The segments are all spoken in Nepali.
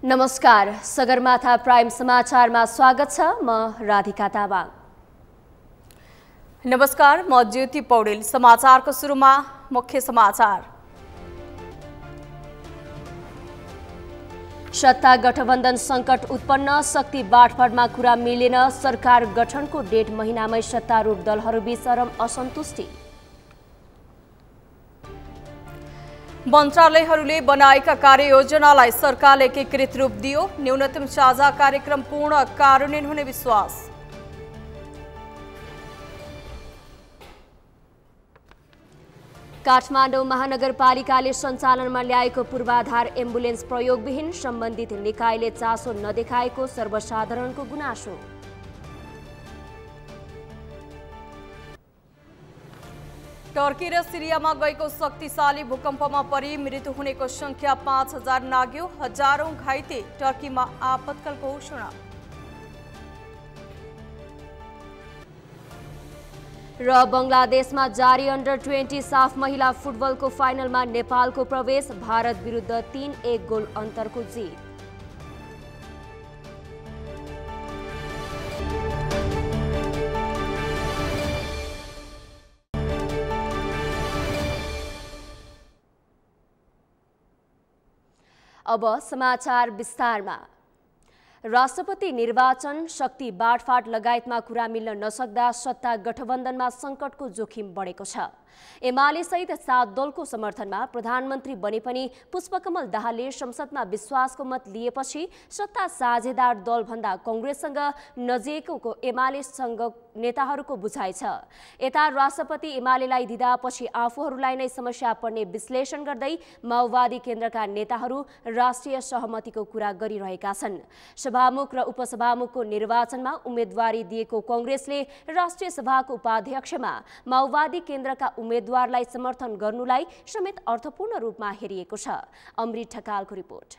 नमस्कार, सगरमाथा प्राइम समाचारमा स्वागत छ। म राधिका तामाङ। नमस्कार, म ज्योति पौडेल। समाचारको सुरुमा मुख्य समाचार। सत्ता गठबन्धन सङ्कट उत्पन्न, शक्ति बाँडफाँडमा कुरा मिलेन, सरकार गठनको 1.5 महिनामै सत्तारूढ दलहरूबीच चरम असन्तुष्टि। मन्त्रालयहरूले बनाएका कार्ययोजनालाई सरकारले एकीकृत रूप दियो, न्यूनतम साझा कार्यक्रम पूर्ण कार्यान्वयन हुने विश्वास। काठमाडौँ महानगरपालिकाले सञ्चालनमा ल्याएको पूर्वाधार एम्बुलेन्स प्रयोगविहीन, सम्बन्धित निकायले चासो नदेखाएको सर्वसाधारणको गुनासो। टर्की र सिरियामा गएको शक्तिशाली भूकम्पमा परि मृत्यु हुनेको संख्या 5000 नाग्यो, हजारौं घाइते, टर्कीमा आपतकाल घोषणा। र बङ्गलादेशमा जारी अन्डर-20 साफ महिला फुटबलको फाइनलमा नेपालको प्रवेश, भारत विरुद्ध 3-1 गोल अन्तरको जित। अब समाचार विस्तारमा। राष्ट्रपति निर्वाचन, शक्ति बाँडफाँड लगायतमा कुरा मिल्न नसक्दा सत्ता गठबन्धनमा सङ्कटको जोखिम बढेको छ। एमाले सहित 7 दलको समर्थनमा प्रधानमन्त्री बने पनि पुष्पकमल दाहालले संसदमा विश्वासको मत लिएपछि सत्ता साझेदार दलभन्दा कांग्रेससँग नजिकको एमालेसँग नेताहरूको बुझाइ छ। यता राष्ट्रपति एमालेलाई दिँदापछि आफूहरूलाई नै समस्या पर्ने विश्लेषण गर्दै माओवादी केन्द्रका नेताहरू राष्ट्रिय सहमतिको कुरा गरिरहेका छन्। सभामुख र उपसभामुखको निर्वाचनमा उम्मेदवारी दिएको कांग्रेसले राष्ट्रिय सभाको उपाध्यक्षमा माओवादी केन्द्रका उम्मेदवारलाई समर्थन गर्नुलाई समेत अर्थपूर्ण रूपमा हेरिएको छ। अमृत ठकालको रिपोर्ट।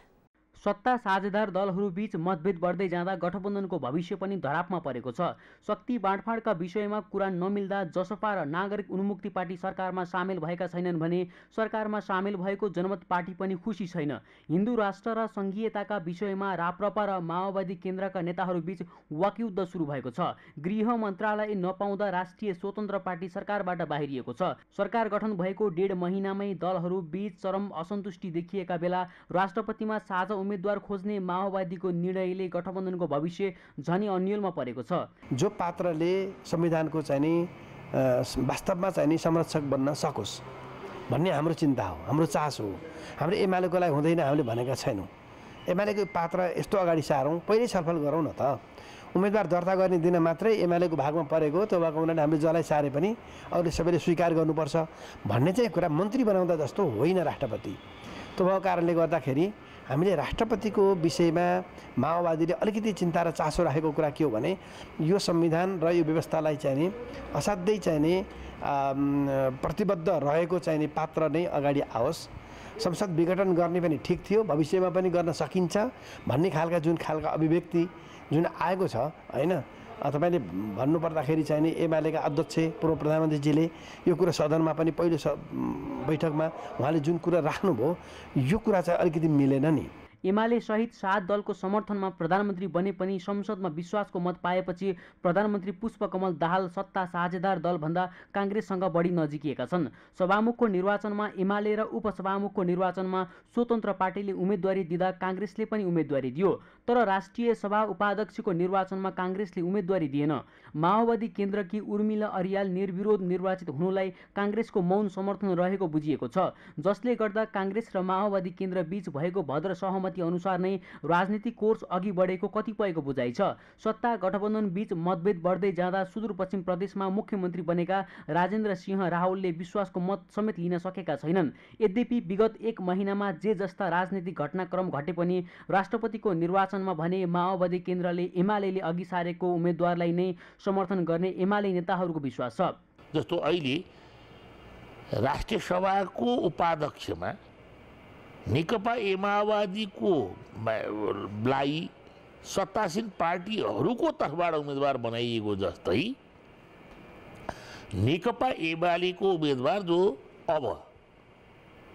सत्ता साझेदार दलहरूबीच मतभेद बढ्दै जाँदा गठबन्धनको भविष्य पनि धरापमा परेको छ। शक्ति बाँडफाँडका विषयमा कुरा नमिल्दा जसपा र नागरिक उन्मुक्ति पार्टी सरकारमा सामेल भएका छैनन् भने सरकारमा सामेल भएको जनमत पार्टी पनि खुसी छैन। हिन्दू राष्ट्र र संघीयताका विषयमा राप्रपा र माओवादी केन्द्रका नेताहरूबीच वाकयुद्ध सुरु भएको छ। गृह मन्त्रालय नपाउँदा राष्ट्रिय स्वतन्त्र पार्टी सरकारबाट बाहिरिएको छ। सरकार गठन भएको 1.5 महिनामै दलहरूबीच चरम असन्तुष्टि देखिएका बेला राष्ट्रपतिमा साझा उम्मेदवार खोज्ने माओवादीको निर्णयले गठबन्धनको भविष्य झनै अन्यलमा परेको छ। जो पात्रले संविधानको चाहिँ नि वास्तवमा चाहिँ नि संरक्षक बन्न सकोस् भन्ने हाम्रो चिन्ता हो, हाम्रो चासो हो। हाम्रो एमालेको लागि हुँदैन हामीले भनेका छैनौँ। एमालेको पात्र यस्तो अगाडि सारौँ, पहिल्यै छलफल गरौँ न त। उम्मेदवार दर्ता गर्ने दिन मात्रै एमालेको भागमा परेको, त्यो भएको हुनाले हामीले जसलाई सारे पनि अरूले सबैले स्वीकार गर्नुपर्छ भन्ने चाहिँ कुरा मन्त्री बनाउँदा जस्तो होइन राष्ट्रपति। त्यो भएको कारणले गर्दाखेरि हामीले राष्ट्रपतिको विषयमा माओवादीले अलिकति चिन्ता र चासो राखेको कुरा के हो भने यो संविधान र यो व्यवस्थालाई चाहिँ नि असाध्यै चाहिँ नि प्रतिबद्ध रहेको चाहिँ नि पात्र नै अगाडि आओस्। संसद विघटन गर्ने पनि ठिक थियो, भविष्यमा पनि गर्न सकिन्छ भन्ने खालका जुन खालका अभिव्यक्ति जुन आएको छ हैन। तपाईले भन्नुपर्दाखेरि चाहिँ नि एमालेका अध्यक्ष पूर्व प्रधानमन्त्रीजीले यो कुरा सदनमा पनि पहिलो बैठकमा उहाँले जुन कुरा राख्नुभयो यो कुरा चाहिँ अलिकति मिलेन नि। एमाले सहित 7 दलको समर्थनमा प्रधानमन्त्री बने पनि संसदमा विश्वासको मत पाएपछि प्रधानमन्त्री पुष्पकमल दाहाल सत्ता साझेदार दलभन्दा कांग्रेससँग बढी नजिकिएका छन्। सभामुखको निर्वाचनमा एमाले र उपसभामुखको निर्वाचनमा स्वतन्त्र पार्टीले उम्मेदवारी दिँदा कांग्रेसले पनि उम्मेदवारी दियो, तर राष्ट्रिय सभा उपाध्यक्षको निर्वाचनमा कांग्रेसले उम्मेदवारी दिएन। माओवादी केन्द्रकी उर्मिला अरियाल निर्विरोध निर्वाचित हुनुलाई कांग्रेसको मौन समर्थन रहेको बुझिएको छ, जसले गर्दा कांग्रेस र माओवादी केन्द्र बीच भएको भद्र सहमति अनुसार नै राजनीतिक कोर्स अघि बढेको कतिपयको बुझाइ छ। सत्ता गठबन्धन बीच मतभेद बढ्दै जाँदा सुदूरपश्चिम प्रदेशमा मुख्यमन्त्री बनेका राजेन्द्र सिंह राहुलले विश्वासको मत समेत लिन सकेका छैनन्। यद्यपि विगत 1 महिनामा जे जस्ता राजनीतिक घटनाक्रम घटे पनि राष्ट्रपतिको निर्वाचनमा भने माओवादी केन्द्रले एमालेले अघि सारेको उम्मेदवारलाई नै समर्थन गर्ने एमाले नेताहरूको विश्वास छ। जस्तो अहिले राष्ट्रिय सभाको उपाध्यक्षमा नेकपा एमाओवादीको लाई सत्तासीन पार्टीहरूको तर्फबाट उम्मेदवार बनाइएको जस्तै नेकपा एमालेको उम्मेदवार जो अब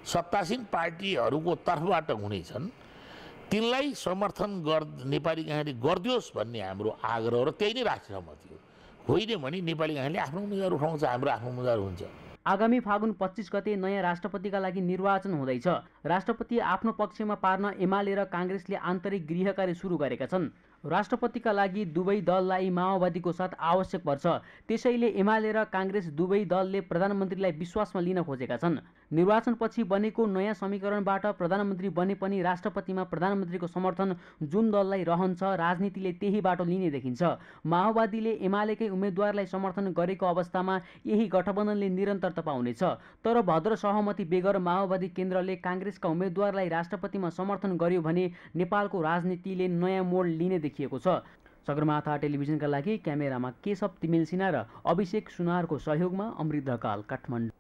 सत्तासीन पार्टीहरूको तर्फबाट हुनेछन् तिनलाई समर्थन नेपाली काङ्ग्रेसले गरिदियोस् भन्ने हाम्रो आग्रह र त्यही नै राष्ट्रिय सहमति हो। होइन भने नेपाली काङ्ग्रेसले आफ्नो उम्मेदवार उठाउँछ, हाम्रो आफ्नो उम्मेदवार हुन्छ। आगामी फागुन 25 गते नयाँ राष्ट्रपतिका लागि निर्वाचन हुँदैछ। राष्ट्रपति आफ्नो पक्षमा पार्न एमाले र काङ्ग्रेसले आन्तरिक गृहकार्य सुरु गरेका छन्। राष्ट्रपतिका लागि दुवै दललाई माओवादीको साथ आवश्यक पर्छ। त्यसैले एमाले र काङ्ग्रेस दुवै दलले प्रधानमन्त्रीलाई विश्वासमा लिन खोजेका छन्। निर्वाचनपछि बनेको नयाँ समीकरणबाट प्रधानमन्त्री बने पनि राष्ट्रपतिमा प्रधानमन्त्रीको समर्थन जुन दललाई रहन्छ राजनीतिले त्यही बाटो लिने देखिन्छ। माओवादीले एमालेकै उम्मेदवारलाई समर्थन गरेको अवस्थामा यही गठबन्धनले निरन्तरता पाउनेछ। तर भद्र सहमति बेगर माओवादी केन्द्रले काङ्ग्रेसका उम्मेदवारलाई राष्ट्रपतिमा समर्थन गर्यो भने नेपालको राजनीतिले नयाँ मोड लिने देखिएको छ। सगरमाथा टेलिभिजनका लागि क्यामेरामा केशव तिमेल सिन्हा र अभिषेक सुनारको सहयोगमा अमृत ढकाल, काठमाडौँ।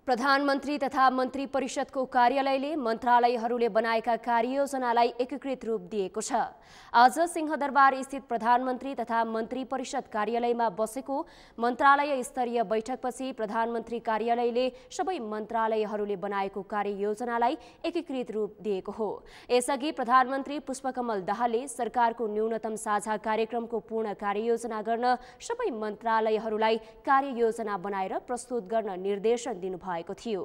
प्रधानमन्त्री तथा मन्त्री परिषदको कार्यालयले मन्त्रालयहरूले बनाएका कार्ययोजनालाई एकीकृत रूप दिएको छ। आज सिंहदरबार स्थित प्रधानमन्त्री तथा मन्त्री परिषद कार्यालयमा बसेको मन्त्रालय स्तरीय बैठकपछि प्रधानमन्त्री कार्यालयले सबै मन्त्रालयहरूले बनाएको कार्ययोजनालाई एकीकृत रूप दिएको हो। यसअघि प्रधानमन्त्री पुष्पकमल दाहालले सरकारको न्यूनतम साझा कार्यक्रमको पूर्ण कार्ययोजना गर्न सबै मन्त्रालयहरूलाई कार्ययोजना बनाएर प्रस्तुत गर्न निर्देशन दिनुभएको थियो।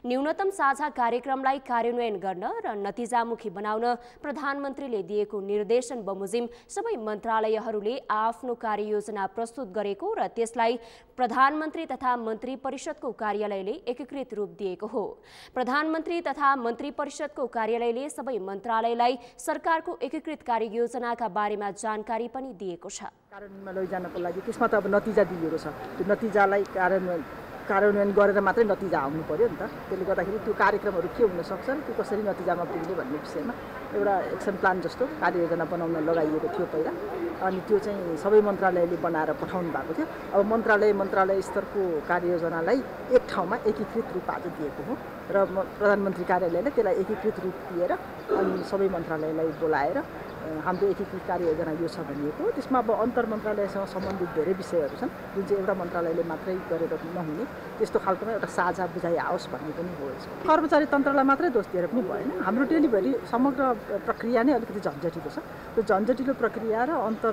न्यूनतम साझा कार्यक्रमलाई कार्यान्वयन गर्न र नतिजामुखी बनाउन प्रधानमन्त्रीले दिएको निर्देशन बमोजिम सबै मन्त्रालयहरूले आफ्नो कार्ययोजना प्रस्तुत गरेको र त्यसलाई प्रधानमन्त्री तथा मन्त्री परिषदको कार्यालयले एकीकृत रूप दिएको हो। प्रधानमन्त्री तथा मन्त्री परिषदको कार्यालयले सबै मन्त्रालयलाई सरकारको एकीकृत कार्ययोजनाका बारेमा जानकारी पनि दिएको छ। कार्यान्वयनमा लैजानको लागि त्यसमा त अब नतिजा दिएको छ। त्यो नतिजालाई कार्यान्वयन गरेर मात्रै नतिजा आउनु पर्यो नि त। त्यसले गर्दाखेरि त्यो कार्यक्रमहरू के हुन सक्छ, त्यो कसरी नतिजामा पुग्ने भन्ने विषयमा एउटा एक्सन प्लान जस्तो कार्ययोजना बनाउन लगाइएको थियो पहिला। अनि त्यो चाहिँ सबै मन्त्रालयले बनाएर पठाउनु भएको थियो। अब मन्त्रालय स्तरको कार्ययोजनालाई एक ठाउँमा एकीकृत रूप आज दिएको हो र प्रधानमन्त्री कार्यालयले त्यसलाई एकीकृत रूप दिएर अनि सबै मन्त्रालयलाई बोलाएर हाम्रो एकीकृत कार्ययोजना यो छ भनिएको। त्यसमा अब अन्तर मन्त्रालयसँग सम्बन्धित धेरै विषयहरू छन् जुन चाहिँ एउटा मन्त्रालयले मात्रै गरेर नहुने, त्यस्तो खालकोमा एउटा साझा बुझाइ आओस् भन्ने पनि हो। कर्मचारी तन्त्रलाई मात्रै दोष दिएर पनि भएन। हाम्रो डेलिभरी समग्र प्रक्रिया नै अलिकति झन्झटिलो छ। त्यो झन्झटिलो प्रक्रिया र अन्तर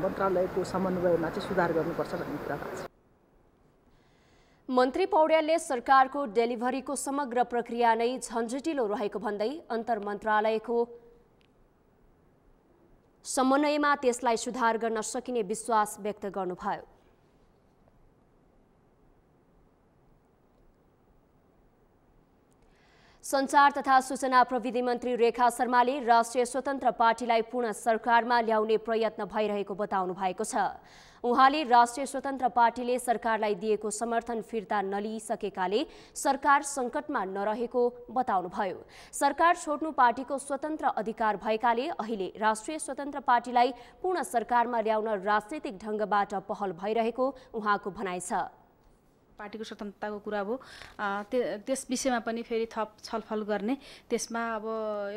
मन्त्रालयको समन्वयमा चाहिँ सुधार गर्नुपर्छ भन्ने कुरा भएको छ। मन्त्री पौड्यालले सरकारको डेलिभरीको समग्र प्रक्रिया नै झन्झटिलो रहेको भन्दै अन्तर मन्त्रालयको समन्वयमा त्यसलाई सुधार गर्न सकिने विश्वास व्यक्त गर्नुभयो। सञ्चार तथा सूचना प्रविधि मन्त्री रेखा शर्माले राष्ट्रिय स्वतन्त्र पार्टीलाई पुनः सरकारमा ल्याउने प्रयत्न भइरहेको बताउनु भएको छ। उहाँले राष्ट्रिय स्वतन्त्र पार्टीले सरकारलाई दिएको समर्थन फिर्ता नलिइसकेकाले सरकार सङ्कटमा नरहेको बताउनुभयो। सरकार छोड्नु पार्टीको स्वतन्त्र अधिकार भएकाले अहिले राष्ट्रिय स्वतन्त्र पार्टीलाई पुनः सरकारमा ल्याउन राजनीतिक ढङ्गबाट पहल भइरहेको उहाँको भनाइ छ। पार्टीको स्वतन्त्रताको कुरा हो, त्यस विषयमा पनि फेरि थप छलफल गर्ने। त्यसमा अब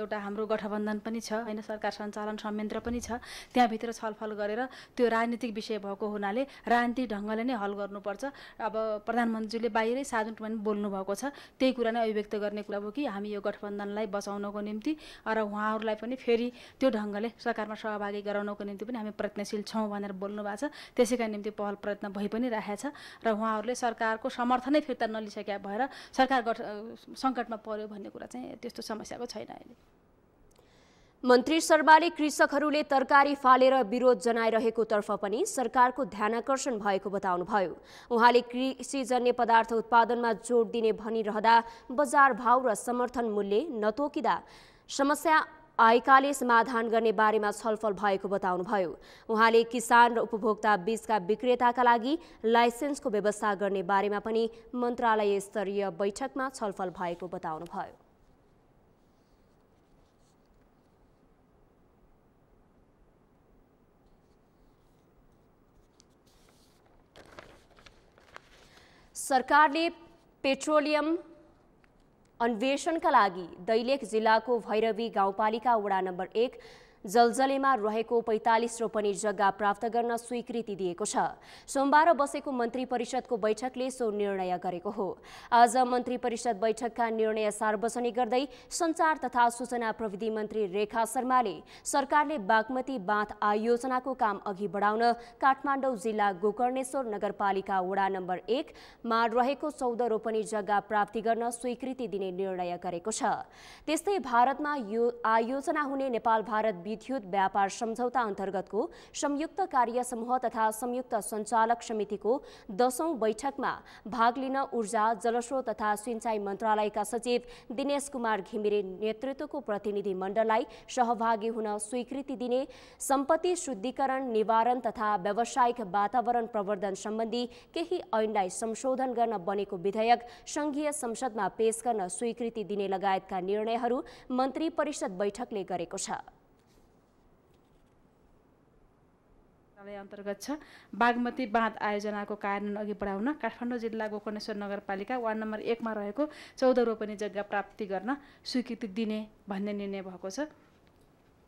एउटा हाम्रो गठबन्धन पनि छ होइन, सरकार सञ्चालन संयन्त्र पनि छ। त्यहाँभित्र छलफल गरेर त्यो राजनीतिक विषय भएको हुनाले राजनीतिक ढङ्गले नै हल गर्नुपर्छ। अब प्रधानमन्त्रीले बाहिरै साझुन पनि बोल्नु भएको छ। त्यही कुरा नै अभिव्यक्त गर्ने कुरा हो कि हामी यो गठबन्धनलाई बचाउनको निम्ति र उहाँहरूलाई पनि फेरि त्यो ढङ्गले सरकारमा सहभागी गराउनको निम्ति पनि हामी प्रयत्नशील छौँ भनेर बोल्नु भएको छ। त्यसैका निम्ति पहल प्रयत्न भइ पनि रहेछ र उहाँहरूले सरकारको समर्थनै फिर्ता नलिसकेका भएर सरकार सङ्कटमा पर्यो भन्ने कुरा चाहिँ त्यस्तो समस्याको छैन अहिले। मन्त्री शर्माले कृषकहरूले तरकारी फालेर विरोध जनाइरहेको तर्फ पनि सरकारको ध्यानाकर्षण भएको बताउनुभयो। उहाँले कृषिजन्य पदार्थ उत्पादनमा जोड दिने भनिरहँदा बजार भाव र समर्थन मूल्य नतोकिँदा समस्या आएकाले समाधान गर्ने बारेमा छलफल भएको बताउनुभयो। उहाँले किसान र उपभोक्ता बीचका विक्रेताका लागि लाइसेन्सको व्यवस्था गर्ने बारेमा पनि मन्त्रालय स्तरीय बैठकमा छलफल भएको बताउनुभयो। सरकारले पेट्रोलियम अन्वेषणका लागि दैलेख जिल्लाको भैरवी गाउँपालिका वडा नम्बर 1 जलजलेमा रहेको 45 रोपनी जग्गा प्राप्त गर्न स्वीकृति दिएको छ। सोमबार बसेको मन्त्री परिषदको बैठकले सो निर्णय गरेको हो। आज मन्त्री परिषद बैठकका निर्णय सार्वजनिक गर्दै सञ्चार तथा सूचना प्रविधि मन्त्री रेखा शर्माले सरकारले बागमती बाँध आयोजनाको काम अघि बढाउन काठमाडौँ जिल्ला गोकर्णेश्वर नगरपालिका वडा नम्बर 1 मा रहेको 14 रोपनी जग्गा प्राप्ति गर्न स्वीकृति दिने निर्णय गरेको छ। त्यस्तै भारतमा यो आयोजना हुने नेपाल भारत विद्युत व्यापार सम्झौता अन्तर्गतको संयुक्त कार्य समूह तथा संयुक्त सञ्चालक समितिको 10औं बैठकमा भाग लिन ऊर्जा, जलस्रोत तथा सिंचाई मन्त्रालयका सचिव दिनेश कुमार घिमिरे नेतृत्वको प्रतिनिधि मण्डललाई सहभागी हुन स्वीकृति दिने, सम्पत्ति शुद्धिकरण, निवारण तथा व्यावसायिक वातावरण प्रवर्धन सम्बन्धी केही ऐनलाई संशोधन गर्न बनेको विधेयक संघीय संसदमा पेश गर्न स्वीकृति दिने लगायतका निर्णयहरू मन्त्री परिषद बैठकले गरेको छ। अन्तर्गत छ। बागमती बाँध आयोजनाको कार्यान्वयन अघि बढाउन काठमाडौँ जिल्ला गोकर्णेश्वर नगरपालिका वार्ड नम्बर 1 मा रहेको 14 रोपनी जग्गा प्राप्ति गर्न स्वीकृति दिने भन्ने निर्णय भएको छ।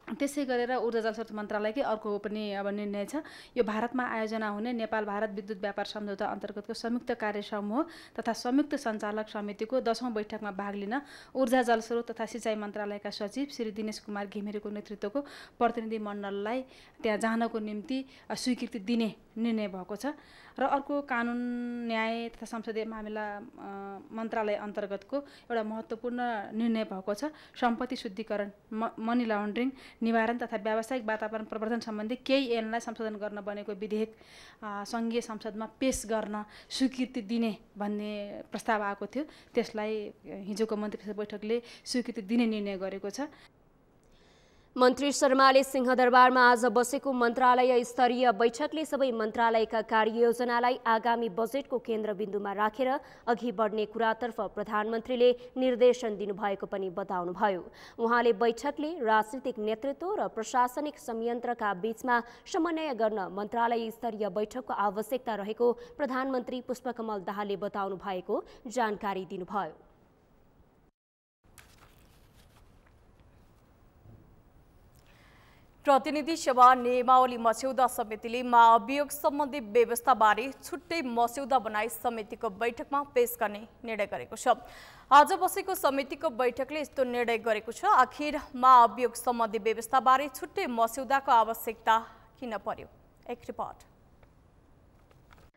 त्यसै गरेर ऊर्जा जलस्रोत मन्त्रालयकै अर्को पनि अब निर्णय छ। यो भारतमा आयोजना हुने नेपाल भारत विद्युत व्यापार सम्झौता अन्तर्गतको संयुक्त कार्य समूह तथा संयुक्त सञ्चालक समितिको 10औं बैठकमा भाग लिन ऊर्जा जलस्रोत तथा सिंचाई मन्त्रालयका सचिव श्री दिनेश कुमार घिमिरेको नेतृत्वको प्रतिनिधि मण्डललाई त्यहाँ जानको निम्ति स्वीकृति दिने निर्णय भएको छ। र अर्को कानुन, न्याय तथा संसदीय मामिला मन्त्रालय अन्तर्गतको एउटा महत्त्वपूर्ण निर्णय भएको छ। सम्पत्ति शुद्धिकरण, मनी लन्ड्रिङ, निवारण तथा व्यावसायिक वातावरण प्रवर्धन सम्बन्धी केही ऐनलाई संशोधन गर्न बनेको विधेयक संघीय संसदमा पेश गर्न स्वीकृति दिने भन्ने प्रस्ताव आएको थियो। त्यसलाई हिजोको मन्त्री परिषद बैठकले स्वीकृति दिने निर्णय गरेको छ। मन्त्री शर्माले सिंहदरबारमा आज बसेको मन्त्रालय स्तरीय बैठकले सबै मन्त्रालयका कार्ययोजनालाई आगामी बजेटको केन्द्रबिन्दुमा राखेर अघि बढ्ने कुरातर्फ प्रधानमन्त्रीले निर्देशन दिनुभएको पनि बताउनुभयो। उहाँले बैठकले राजनीतिक नेतृत्व र प्रशासनिक संयन्त्रका बीचमा समन्वय गर्न मन्त्रालय स्तरीय बैठकको आवश्यकता रहेको प्रधानमन्त्री पुष्पकमल दाहालले बताउनु भएको जानकारी दिनुभयो। प्रतिनिधि सभा नियमावली मस्यौदा समितिले महाअभियोग सम्बन्धी व्यवस्थाबारे छुट्टै मस्यौदा बनाई समितिको बैठकमा पेश गर्ने निर्णय गरेको छ। आज बसेको समितिको बैठकले यस्तो निर्णय गरेको छ। आखिर महाअभियोग सम्बन्धी व्यवस्थाबारे छुट्टै मस्यौदाको आवश्यकता किन पर्यो? एक रिपोर्ट।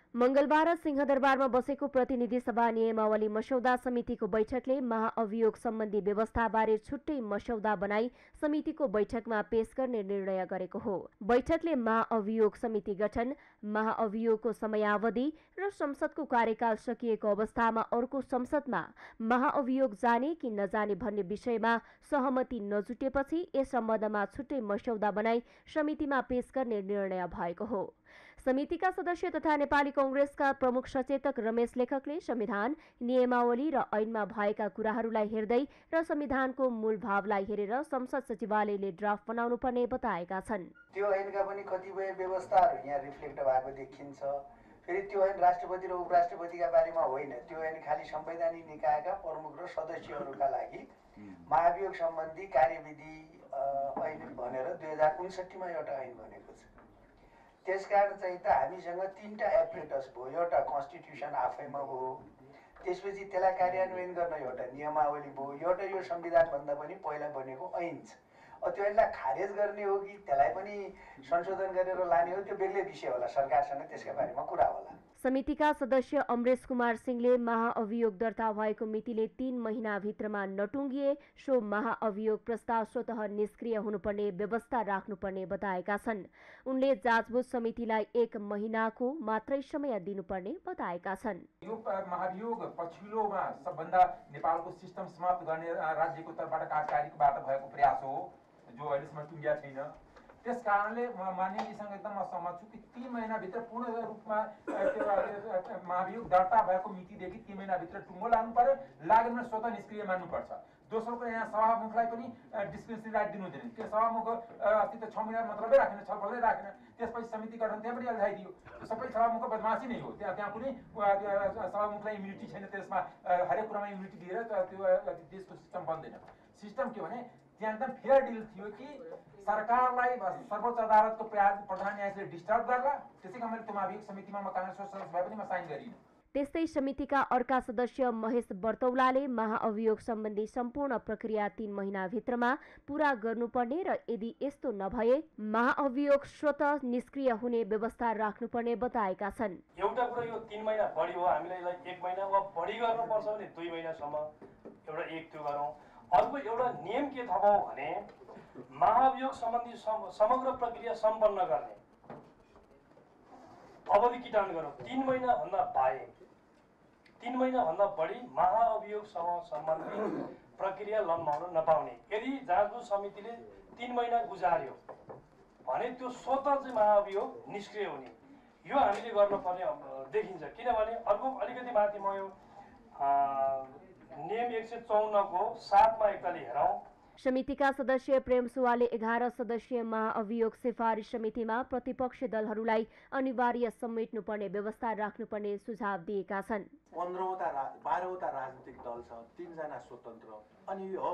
मंगलबार सिंहदरबारमा बसेको प्रतिनिधि सभा नियमावली मस्यौदा समितिको बैठकले महाअभियोग सम्बन्धी व्यवस्थाबारे छुट्टै मस्यौदा बनाई समितिको बैठकमा पेश गर्ने निर्णय गरेको हो। बैठकले महाअभियोग समिति गठन, महाअभियोगको समयावधि र संसदको कार्यकाल सकिएको अवस्थामा अर्को संसदमा महाअभियोग जाने कि नजाने भन्ने विषयमा सहमति नजुटेपछि यस सम्बन्धमा छुट्टै मस्यौदा बनाई समितिमा पेश गर्ने निर्णय भएको हो। समितिका सदस्य तथा नेपाली कांग्रेसका प्रमुख सचेतक रमेश लेखकले संविधान, नियमावली र ऐनमा भएका कुराहरूलाई हेर्दै र संविधानको मूल भावलाई हेरेर संसद सचिवालयले ड्राफ्ट बनाउनु पर्ने बताएका छन्। त्यो ऐनका पनि कतिपय व्यवस्थाहरू यहाँ रिफ्लेक्ट भएको देखिन्छ। फेरि त्यो ऐन राष्ट्रपति र उपराष्ट्रपतिका बारेमा होइन, त्यो ऐन खाली संवैधानिक निकायका प्रमुख र सदस्यहरूका लागि महाभियोग सम्बन्धी कार्यविधि ऐन भनेर 2059 मा एउटा ऐन बनेको छ। त्यसकारण चाहिँ त हामीसँग 3टा एप्रेटस भयो। एउटा कन्स्टिट्युसन आफैमा हो, त्यसपछि त्यसलाई कार्यान्वयन गर्न एउटा नियमावली भयो, एउटा यो संविधानभन्दा पनि पहिला बनेको ऐन छ। त्यो ऐनलाई खारेज गर्ने हो कि त्यसलाई पनि संशोधन गरेर लाने हो, त्यो बेग्लै विषय होला, सरकारसँग त्यसका बारेमा कुरा होला। समितिका सदस्य अमरेश कुमार सिंहले महाअभियोग दर्ता भएको मितिले 3 महिनाभित्रमा नटुङ्गिए सो महाअभियोग प्रस्ताव स्वतः निष्क्रिय हुनुपर्ने व्यवस्था राख्नुपर्ने बताएका छन्। उनले जाँचबुझ समितिलाई 1 महिनाको मात्रै समय दिनुपर्ने बताएका छन्। यो महाभियोग पछिल्लोमा सबभन्दा नेपालको सिस्टम समाप्त गर्ने राज्यको तर्फबाट कार्यकारीबाट भएको प्रयास हो, जो अहिलेसम्म टुङ्गिया छैन। त्यस कारणले माननीयजीसँग एकदम म सहमत छु कि 3 महिनाभित्र पूर्ण रूपमा महाभियोग दर्ता भएको मितिदेखि 3 महिनाभित्र टुङ्गो लाग्नु पर्यो, लागेन भने स्वतः निष्क्रिय मान्नुपर्छ। दोस्रो कुरा, यहाँ सभामुखलाई पनि डिस्क्रिप्सन राइट दिनु हुँदैन। त्यो सभामुख अस्ति त 6 महिना मतलबै राखेन, छलफलै राखेन। त्यसपछि समिति गठन त्यहाँ पनि अल्झाइदियो। सबै सभामुखको बदमासी नै हो। त्यहाँ कुनै सभामुखलाई इम्युनिटी छैन, त्यसमा हरेक कुरामा इम्युनिटी दिएर त्यो देशको सिस्टम बन्दैन। सिस्टम के भने त्यहाँ एकदम फेयर डिल थियो कि सरकारलाई सर्वोच्च अदालतको प्रधान न्यायाधीशले डिस्टर्ब गर्ला, त्यसैका मैले त्यो महाभियोग समितिमा म काङ्ग्रेसको सदस्य भए पनि म साइन गरिनँ। त्यस्तै समितिका अर्का सदस्य महेश बर्तौलाले महाअभियोग सम्बन्धी सम्पूर्ण प्रक्रिया 3 महिनाभित्रमा पूरा गर्नुपर्ने र यदि यस्तो नभए महाअभियोग स्वतः निष्क्रिय हुने व्यवस्था राख्नुपर्ने बताएका छन्। एउटा कुरा यो 3 महिना बढी हो, हामीले यसलाई 1 महिना वा बढी गर्नुपर्छ भने 2 महिनासम्म एउटा त्यो गरौँ। अर्को एउटा नियम के थपौँ भने महाअभियोग सम्बन्धी समग्र प्रक्रिया सम्पन्न गर्ने अवधि किटान गरौँ। 3 महिनाभन्दा बाहेक 3 महिनाभन्दा बढी महाअभियोगसँग सम्बन्धी प्रक्रिया लम्बाउन नपाउने। यदि जाँचबुझ समितिले 3 महिना गुजार्यो भने त्यो स्वतः चाहिँ महाअभियोग निष्क्रिय हुने, यो हामीले गर्नुपर्ने देखिन्छ। किनभने अर्को अलिकति माथि म यो नियम 154 को 7 मा एकताली हेरौँ। समितिका सदस्य प्रेम सुवाले 11 सदस्यीय महाअभियोग सिफारिस समितिमा प्रतिपक्षी दलहरूलाई अनिवार्य समेट्नुपर्ने व्यवस्था राख्नुपर्ने सुझाव दिएका छन्। 12वटा राजनीतिक दल छ, 3 जना स्वतन्त्र, अनि यो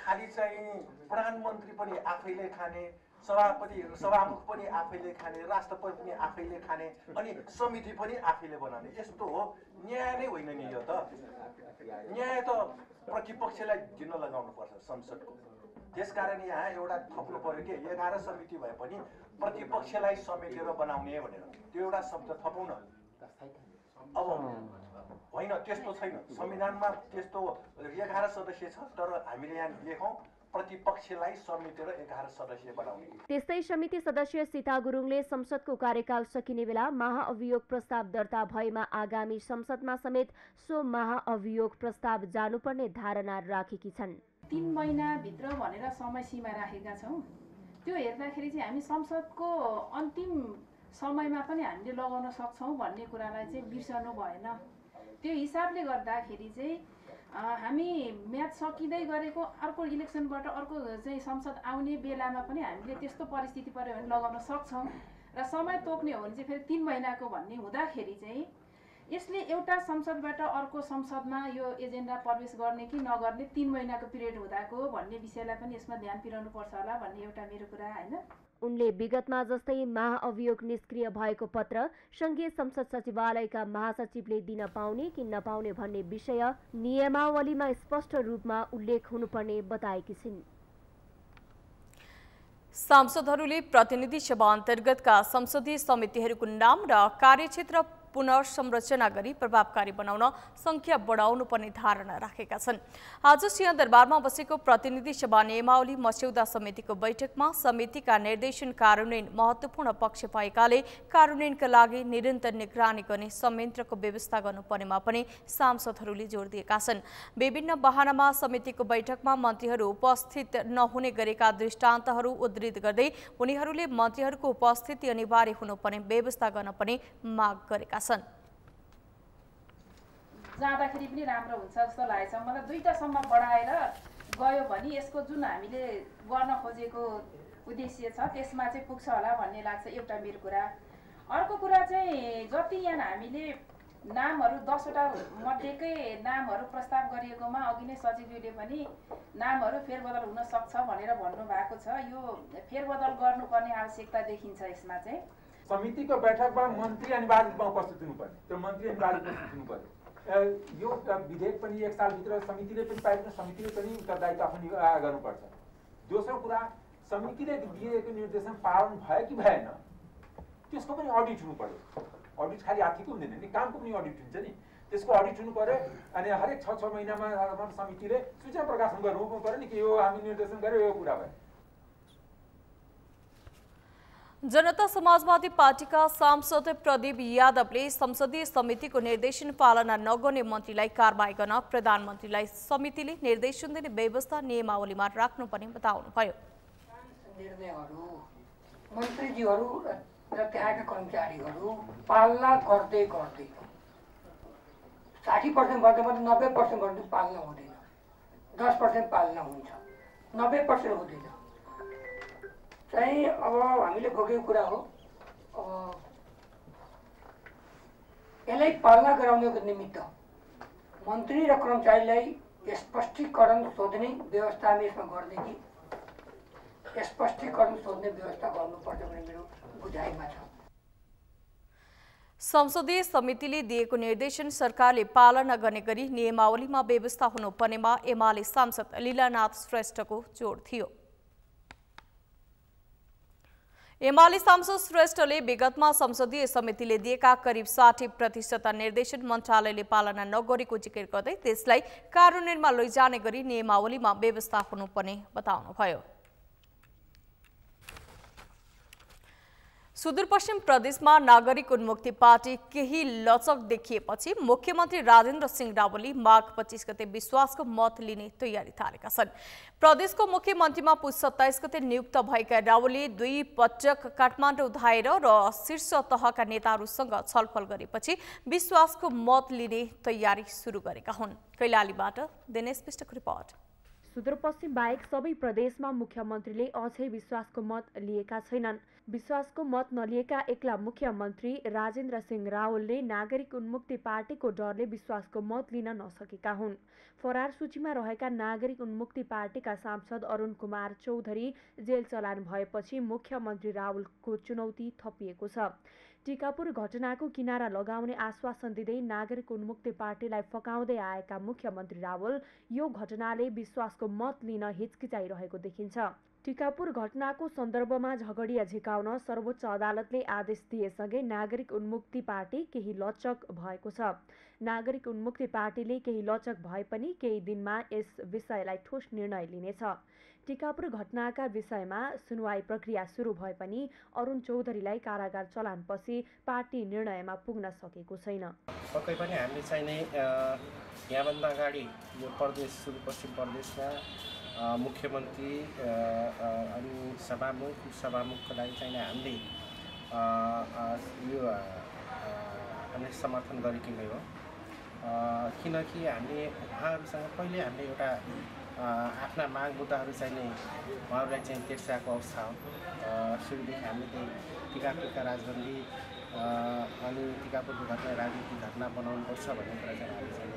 खाली चाहिँ प्रधानमन्त्री पनि आफैले खाने, सभामुख पनि आफैले खाने, राष्ट्रपति पनि आफैले खाने, अनि समिति पनि आफैले बनाउने, यस्तो हो। न्याय नै होइन नि यो त। न्याय त प्रतिपक्षलाई दिन लगाउनुपर्छ संसदको। त्यसकारण यहाँ एउटा थप्नु पर्यो कि 11 समिति भए पनि प्रतिपक्षलाई समेटेर बनाउने भनेर त्यो एउटा शब्द थपौँ न। अब होइन, त्यस्तो छैन संविधानमा, त्यस्तो 11 सदस्य छ, तर हामीले यहाँ लेखौँ प्रतिपक्षलाई समेटेर 11 सदस्य बनाउने। त्यस्तै समिति सदस्य सीता गुरुङले संसदको कार्यकाल सकिने बेला महाअभियोग प्रस्ताव दर्ता भएमा आगामी संसदमा समेत सो महाअभियोग प्रस्ताव जानुपर्ने धारणा राखेकी छन्। 3 महिनाभित्र भनेर समय सीमा राखेका छौँ। त्यो हेर्दाखेरि चाहिँ हामी संसदको अन्तिम समयमा पनि हामीले लगाउन सक्छौँ भन्ने कुरालाई चाहिँ बिर्सनु भएन। त्यो हिसाबले गर्दाखेरि चाहिँ हामी म्याच सकिँदै गरेको अर्को इलेक्सनबाट अर्को चाहिँ संसद आउने बेलामा पनि हामीले त्यस्तो परिस्थिति पर्यो भने लगाउन सक्छौँ। र समय तोक्ने हो भने चाहिँ फेरि 3 महिनाको भन्ने हुँदाखेरि चाहिँ यसले एउटा संसदबाट अर्को संसदमा यो एजेन्डा प्रवेश गर्ने कि नगर्ने 3 महिनाको पिरियड हुँदाको भन्ने विषयलाई पनि यसमा ध्यान पुर्याउनु पर्छ होला भन्ने एउटा मेरो कुरा हैन। उनले विगतमा जस्तै महाअभियोग निष्क्रिय भएको पत्र संघीय संसद सचिवालयका महासचिवले दिन पाउने कि नपाउने भन्ने विषय नियमावलीमा स्पष्ट रूपमा उल्लेख हुनुपर्ने बताएकी छिन्। सांसदहरूले प्रतिनिधि सभा अन्तर्गतका संसदीय समितिहरूको नाम र कार्यक्षेत्र पुनर्संरचना गरी प्रभावकारी बनाउन संख्या बढाउनु पर्ने धारणा राखेका छन्। आज सिंहदरबारमा बसेको प्रतिनिधि सभा नियमावली मस्यौदा समितिको बैठकमा समितिका निर्देशन कार्यान्वयन महत्त्वपूर्ण पक्ष भएकाले कार्यान्वयनका लागि निरन्तर निगरानी गर्ने संयन्त्रको व्यवस्था गर्नुपर्नेमा पनि सांसदहरूले जोड दिएका छन्। विभिन्न बहानामा समितिको बैठकमा मन्त्रीहरू उपस्थित नहुने गरेका दृष्टान्तहरू उद्धृत गर्दै उनीहरूले मन्त्रीहरूको उपस्थिति अनिवार्य हुनुपर्ने व्यवस्था गर्न पनि माग गरेका छन्। जाँदाखेरि पनि राम्रो हुन्छ जस्तो लागेको छ मलाई। 2टा सम्म बढाएर गयो भने यसको जुन हामीले गर्न खोजेको उद्देश्य छ त्यसमा चाहिँ पुग्छ होला भन्ने लाग्छ, एउटा मेरो कुरा। अर्को कुरा चाहिँ जति यहाँ हामीले नामहरू 10वटा मध्येकै नामहरू प्रस्ताव गरिएकोमा अघि नै सचिवले पनि नामहरू फेरबदल हुन सक्छ भनेर भन्नुभएको छ। यो फेरबदल गर्नुपर्ने आवश्यकता देखिन्छ यसमा चाहिँ। समितिको बैठकमा मन्त्री अनिवार्य रूपमा उपस्थित हुनुपर्ने, त्यो मन्त्री अनिवार्य उपस्थित हुनुपर्ने। यो विधेयक पनि 1 सालभित्र समितिले पनि पाइन्छ, समितिले पनि उत्तरदायित्व आफ्नो गर्नुपर्छ। दोस्रो कुरा, समितिले दिएको निर्देशन पालन भयो कि भएन त्यसको पनि अडिट हुनु पर्यो। अडिट खालि आर्थिक हुँदैन नि, कामको पनि अडिट हुन्छ नि, त्यसको अडिट हुनु पर्यो। अनि हरेक 6 महिनामा समितिले सूचना प्रकाशन गर्नु पर्यो नि कि यो हामी निर्देशन गर्यो, यो कुरा भयो। जनता समाजवादी पार्टीका सांसद प्रदीप यादवले संसदीय समितिको निर्देशन पालना नगर्ने मन्त्रीलाई कारबाही गर्न प्रधानमन्त्रीलाई समितिले निर्देशन दिने व्यवस्था नियमावलीमा राख्नुपर्ने बताउनुभयो। निर्णयहरू मन्त्रीज्यूहरू र त्यहाँका कर्मचारीहरू पालना गर्दै 60% भन्दा 90% गर्दै पालना हुँदैन, 10% पालना हुन्छ, 90% हुँदैन। चाहिँ अब हामीले भोगेको कुरा हो। यसलाई पालना गराउनको निमित्त मन्त्री र कर्मचारीलाई स्पष्टीकरण सोध्ने व्यवस्था हामी यसमा गर्दै कि स्पष्टीकरण सोध्ने व्यवस्था गर्नुपर्छ भन्ने मेरो बुझाइमा छ। संसदीय समितिले दिएको निर्देशन सरकारले पालना गर्ने गरी नियमावलीमा व्यवस्था हुनुपर्नेमा एमाले सांसद लीलानाथ श्रेष्ठको जोड थियो। एमाले सांसद श्रेष्ठले विगतमा संसदीय समितिले दिएका करिब 60% निर्देशन मन्त्रालयले पालना नगरेको जिकिर गर्दै त्यसलाई कार्यान्वयनमा लैजाने गरी नियमावलीमा व्यवस्था हुनुपर्ने बताउनुभयो। सुदूरपश्चिम प्रदेशमा नागरिक उन्मुक्ति पार्टी केही लचक देखिएपछि मुख्यमन्त्री राजेन्द्र सिंह रावलले माघ 25 गते विश्वासको मत लिने तयारी थालेका छन्। प्रदेशको मुख्यमन्त्रीमा पुस 27 गते नियुक्त भएका रावलले 2 पटक काठमाडौँ धाएर र शीर्ष तहका नेताहरूसँग छलफल गरेपछि विश्वासको मत लिने तयारी सुरु गरेका हुन्। कैलालीबाट दिनेश विष्टको रिपोर्ट। सुदूरपश्चिम बाहेक सबै प्रदेशमा मुख्यमन्त्रीले अझै विश्वासको मत लिएका छैनन्। विश्वासको मत नलिएका एक्ला मुख्यमन्त्री राजेन्द्र सिंह रावलले नागरिक उन्मुक्ति पार्टीको डरले विश्वासको मत लिन नसकेका हुन्। फरार सूचीमा रहेका नागरिक उन्मुक्ति पार्टीका सांसद अरुण कुमार चौधरी जेल चलान भएपछि मुख्यमन्त्री रावलको चुनौती थपिएको छ। टिकापुर घटनाको किनारा लगाउने आश्वासन दिँदै नागरिक उन्मुक्ति पार्टीलाई फकाउँदै आएका मुख्यमन्त्री रावल यो घटनाले विश्वासको मत लिन हिचकिचाइरहेको देखिन्छ। टिकापुर घटनाको सन्दर्भमा झगडिया झिकाउन सर्वोच्च अदालतले आदेश दिएसँगै नागरिक उन्मुक्ति पार्टी केही लचक भएको छ। नागरिक उन्मुक्ति पार्टीले केही लचक भए पनि केही दिनमा यस विषयलाई ठोस निर्णय लिनेछ। टिकापुर घटनाका विषयमा सुनवाई प्रक्रिया सुरु भए पनि अरुण चौधरीलाई कारागार चलानपछि पार्टी निर्णयमा पुग्न सकेको छैन। पक्कै पनि हामीले चाहिँ नै यहाँभन्दा अगाडि यो प्रदेश सुदूरपश्चिम प्रदेशमा मुख्यमन्त्री अनि सभामुखको लागि चाहिँ हामीले यो हामीले समर्थन गरेकी नै हो। किनकि हामीले उहाँहरूसँग पहिले हामीले एउटा आफ्ना माग मुद्दाहरू चाहिँ नै उहाँहरूलाई चाहिँ तेर्साएको अवस्था हो। सुरुदेखि हामीले त्यही टिकापुरका राजबन्दी अनि टिकापुरको घटना राजनीतिक घटना बनाउनुपर्छ भन्ने कुरा चाहिँ हामीले चाहिँ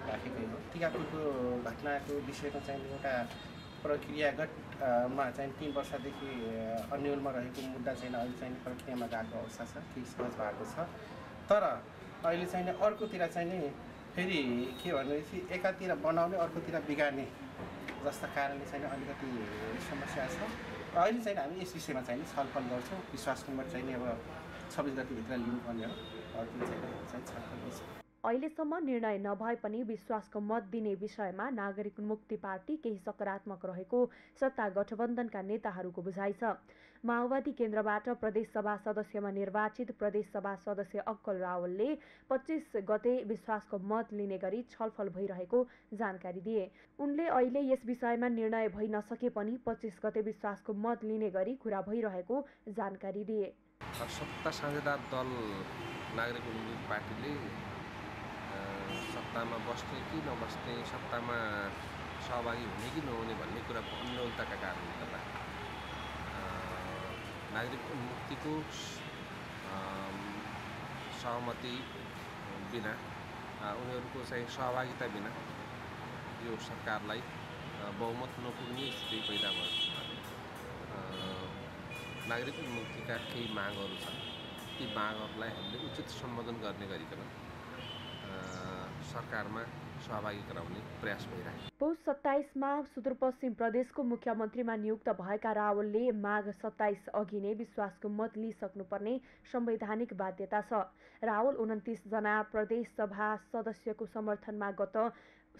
राखेकै हो। टिकापुरको घटनाको विषयमा चाहिँ एउटा प्रक्रियागतमा चाहिँ 3 वर्षदेखि अन्यलमा रहेको मुद्दा चाहिँ अहिले चाहिँ प्रक्रियामा गएको अवस्था छ, केही सहज भएको छ। तर अहिले चाहिँ अर्कोतिर चाहिँ नि फेरि के भनेपछि एकातिर बनाउने अर्कोतिर बिगार्ने जस्ता कारणले चाहिँ अलिकति समस्या छ। अहिले चाहिँ हामी यस विषयमा चाहिँ छलफल गर्छौँ। विश्वासको मत चाहिँ अब 26 गतिभित्र लिनुपर्ने हो। अर्को चाहिँ छलफल गर्छ। अहिलेसम्म निर्णय नभए पनि विश्वासको मत दिने विषयमा नागरिक उन्मुक्ति पार्टी केही सकारात्मक रहेको सत्ता गठबन्धनका नेताहरूको बुझाइ छ। माओवादी केन्द्रबाट प्रदेशसभा सदस्यमा निर्वाचित प्रदेशसभा सदस्य अक्कल रावलले 25 गते विश्वासको मत लिने गरी छलफल भइरहेको जानकारी दिए। उनले अहिले यस विषयमा निर्णय भइ नसके पनि 25 गते विश्वासको मत लिने गरी कुरा भइरहेको जानकारी दिए। सत्ता साझेदार दल नागरिक उन्मुक्ति पार्टीले सत्तामा बस्ने कि नबस्ने, सत्तामा सहभागी हुने कि नहुने भन्ने कुराको अन्योलताका कारणले गर्दा नागरिक उन्मुक्तिको सहमति बिना, उनीहरूको चाहिँ सहभागिता बिना यो सरकारलाई बहुमत नपुग्ने स्थिति पैदा भयो। नागरिक उन्मुक्तिका केही मागहरू छन्, ती मागहरूलाई हामीले उचित सम्बोधन गर्ने गरिकन सरकारमा सहभागी गराउने प्रयास भइरहेको। पौष 27 मा सुदूरपश्चिम प्रदेशको मुख्यमन्त्रीमा नियुक्त भएका रावलले माघ 27 अघि नै विश्वासको मत लिइसक्नुपर्ने संवैधानिक बाध्यता छ। रावल 29 जना प्रदेश सभा सदस्यको समर्थनमा गत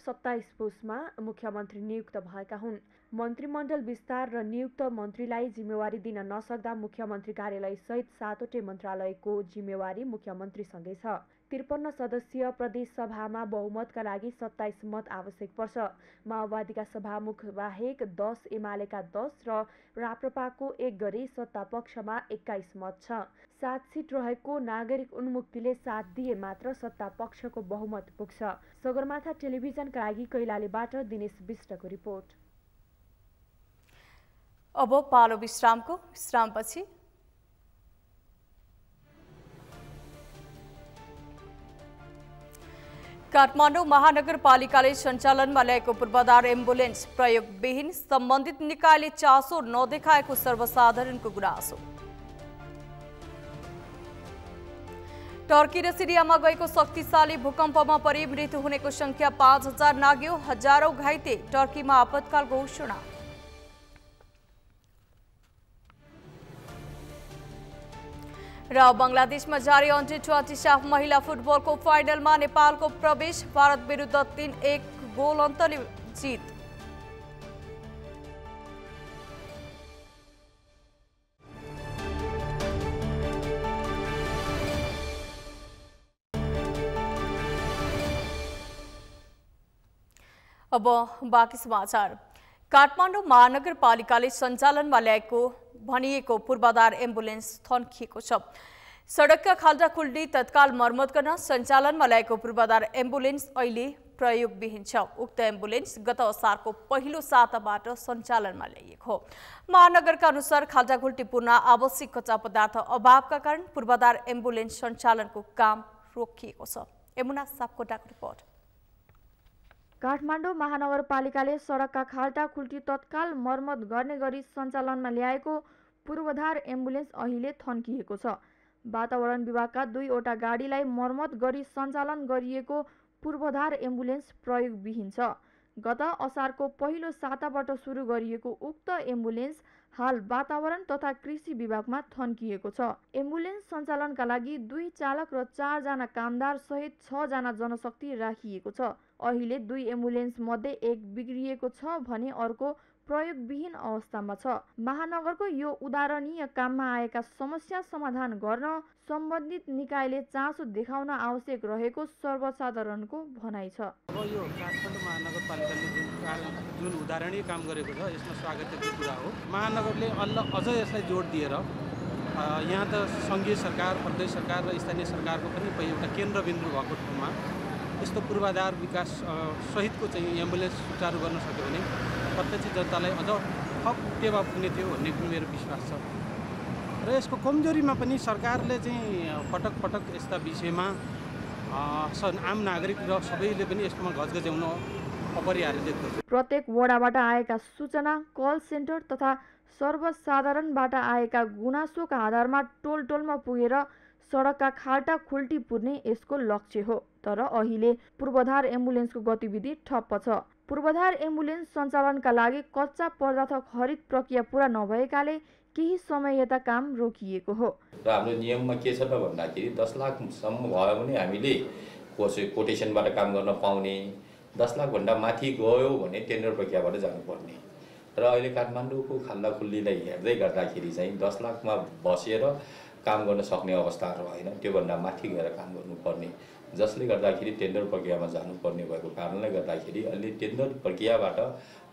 27 पुसमा मुख्यमन्त्री नियुक्त भएका हुन्। मन्त्रीमण्डल विस्तार र नियुक्त मन्त्रीलाई जिम्मेवारी दिन नसक्दा मुख्यमन्त्री कार्यालय सहित 7वटै मन्त्रालयको जिम्मेवारी मुख्यमन्त्रीसँगै छ। 53 सदस्यीय प्रदेश सभामा बहुमतका लागि 27 मत आवश्यक पर्छ। माओवादीका सभामुख बाहेक 10, एमालेका 10 र राप्रपाको 1 गरी सत्ता पक्षमा 21 मत छ। 7 सिट रहेको नागरिक उन्मुक्तिले साथ दिए मात्र सत्ता पक्षको बहुमत पुग्छ। सगरमाथा टेलिभिजनका लागि कैलालीबाट दिनेश विष्टको रिपोर्ट। अब पालो विश्रामको। विश्रामपछि काठमाडौँ महानगरपालिकाले सञ्चालनमा ल्याएको पूर्वाधार एम्बुलेन्स प्रयोगविहीन, सम्बन्धित निकायले चासो नदेखाएको सर्वसाधारणको गुनासो। टर्की र सिरियामा गएको शक्तिशाली भूकम्पमा परि मृत्यु हुनेको संख्या 5000 नाग्यो, हजारौं घाइते, टर्कीमा आपतकाल घोषणा। र बंगलादेशमा जारी अन्डर-20 साफ महिला फुटबलको फाइनलमा नेपालको प्रवेश, भारत विरुद्ध 3-1 गोल अन्तरले जित। अब बाँकी समाचार। काठमाडौँ महानगरपालिकाले सञ्चालनमा ल्याएको भनिएको पूर्वाधार एम्बुलेन्स थन्किएको छ। सडकका खाल्डा खुल्डी तत्काल मर्मत गर्न सञ्चालनमा ल्याएको पूर्वाधार एम्बुलेन्स अहिले प्रयोगविहीन छ। उक्त एम्बुलेन्स गत असारको पहिलो साताबाट सञ्चालनमा ल्याइएको हो। महानगरका अनुसार खाल्डा खुल्टी पूर्ण आवश्यक कच्चा पदार्थ अभावका कारण पूर्वाधार एम्बुलेन्स सञ्चालनको काम रोकिएको छ। यमुना सापकोटाको रिपोर्ट। काठमाडौँ महानगरपालिकाले सडकका खाल्टा खुल्टी तत्काल मर्मत गर्ने गरी सञ्चालनमा ल्याएको पूर्वाधार एम्बुलेन्स अहिले थन्किएको छ। वातावरण विभागका 2वटा गाडीलाई मर्मत गरी सञ्चालन गरिएको पूर्वाधार एम्बुलेन्स प्रयोगविहीन छ। गत असारको पहिलो साताबाट सुरु गरिएको उक्त एम्बुलेन्स हाल वातावरण तथा कृषि विभागमा थन्किएको छ। एम्बुलेन्स सञ्चालनका लागि 2 चालक र 4 जना कामदार सहित 6 जना जनशक्ति राखिएको छ। अहिले 2 एम्बुलेन्स मध्ये 1 बिग्रिएको छ भने अर्को प्रयोगविहीन अवस्थामा छ। महानगरको यो उदाहरणीय काममा आएका समस्या समाधान गर्न सम्बन्धित निकायले चासो देखाउन आवश्यक रहेको सर्वसाधारणको भनाइ छ। अब यो काठमाडौँ महानगरपालिकाले जुन उदाहरणीय काम गरेको छ यसमा स्वागतको कुरा हो। महानगरले अझ यसलाई जोड दिएर यहाँ त सङ्घीय सरकार, प्रदेश सरकार र स्थानीय सरकारको पनि एउटा केन्द्रबिन्दु भएको ठाउँमा यस्तो पूर्वाधार विकास सहितको चाहिँ एम्बुलेन्स सुचारू गर्न सक्यो भने प्रत्यक्ष जनतालाई अझ थप टेवा पुग्ने थियो भन्ने पनि मेरो विश्वास छ। र यसको कमजोरीमा पनि सरकारले चाहिँ पटक पटक यस्ता विषयमा आम नागरिक र सबैले पनि यसकोमा घचघच्याउन अपरिहार्य देख्दछ। प्रत्येक वडाबाट आएका सूचना, कल सेन्टर तथा सर्वसाधारणबाट आएका गुनासोका आधारमा टोलटोलमा पुगेर सडकका खाल्टा खुल्टी पुर्ने यसको लक्ष्य हो। तर अहिले पूर्वाधार एम्बुलेन्सको गतिविधि ठप्प छ। पूर्वाधार एम्बुलेन्स सञ्चालनका लागि कच्चा पदार्थ खरिद प्रक्रिया पूरा नभएकाले केही समय यता काम रोकिएको हो। र हाम्रो नियममा के छ त भन्दाखेरि 10 लाखसम्म भयो भने हामीले कोटेसनबाट काम गर्न पाउने, 10 लाखभन्दा माथि गयो भने टेन्डर प्रक्रियाबाट जानुपर्ने। र अहिले काठमाडौँको खाल्डा खुल्डीलाई हेर्दै गर्दाखेरि चाहिँ 10 लाखमा बसेर काम गर्न सक्ने अवस्थाहरू होइन, त्योभन्दा माथि गएर काम गर्नुपर्ने, जसले गर्दाखेरि टेन्डर प्रक्रियामा जानुपर्ने भएको कारणले गर्दाखेरि अहिले टेन्डर प्रक्रियाबाट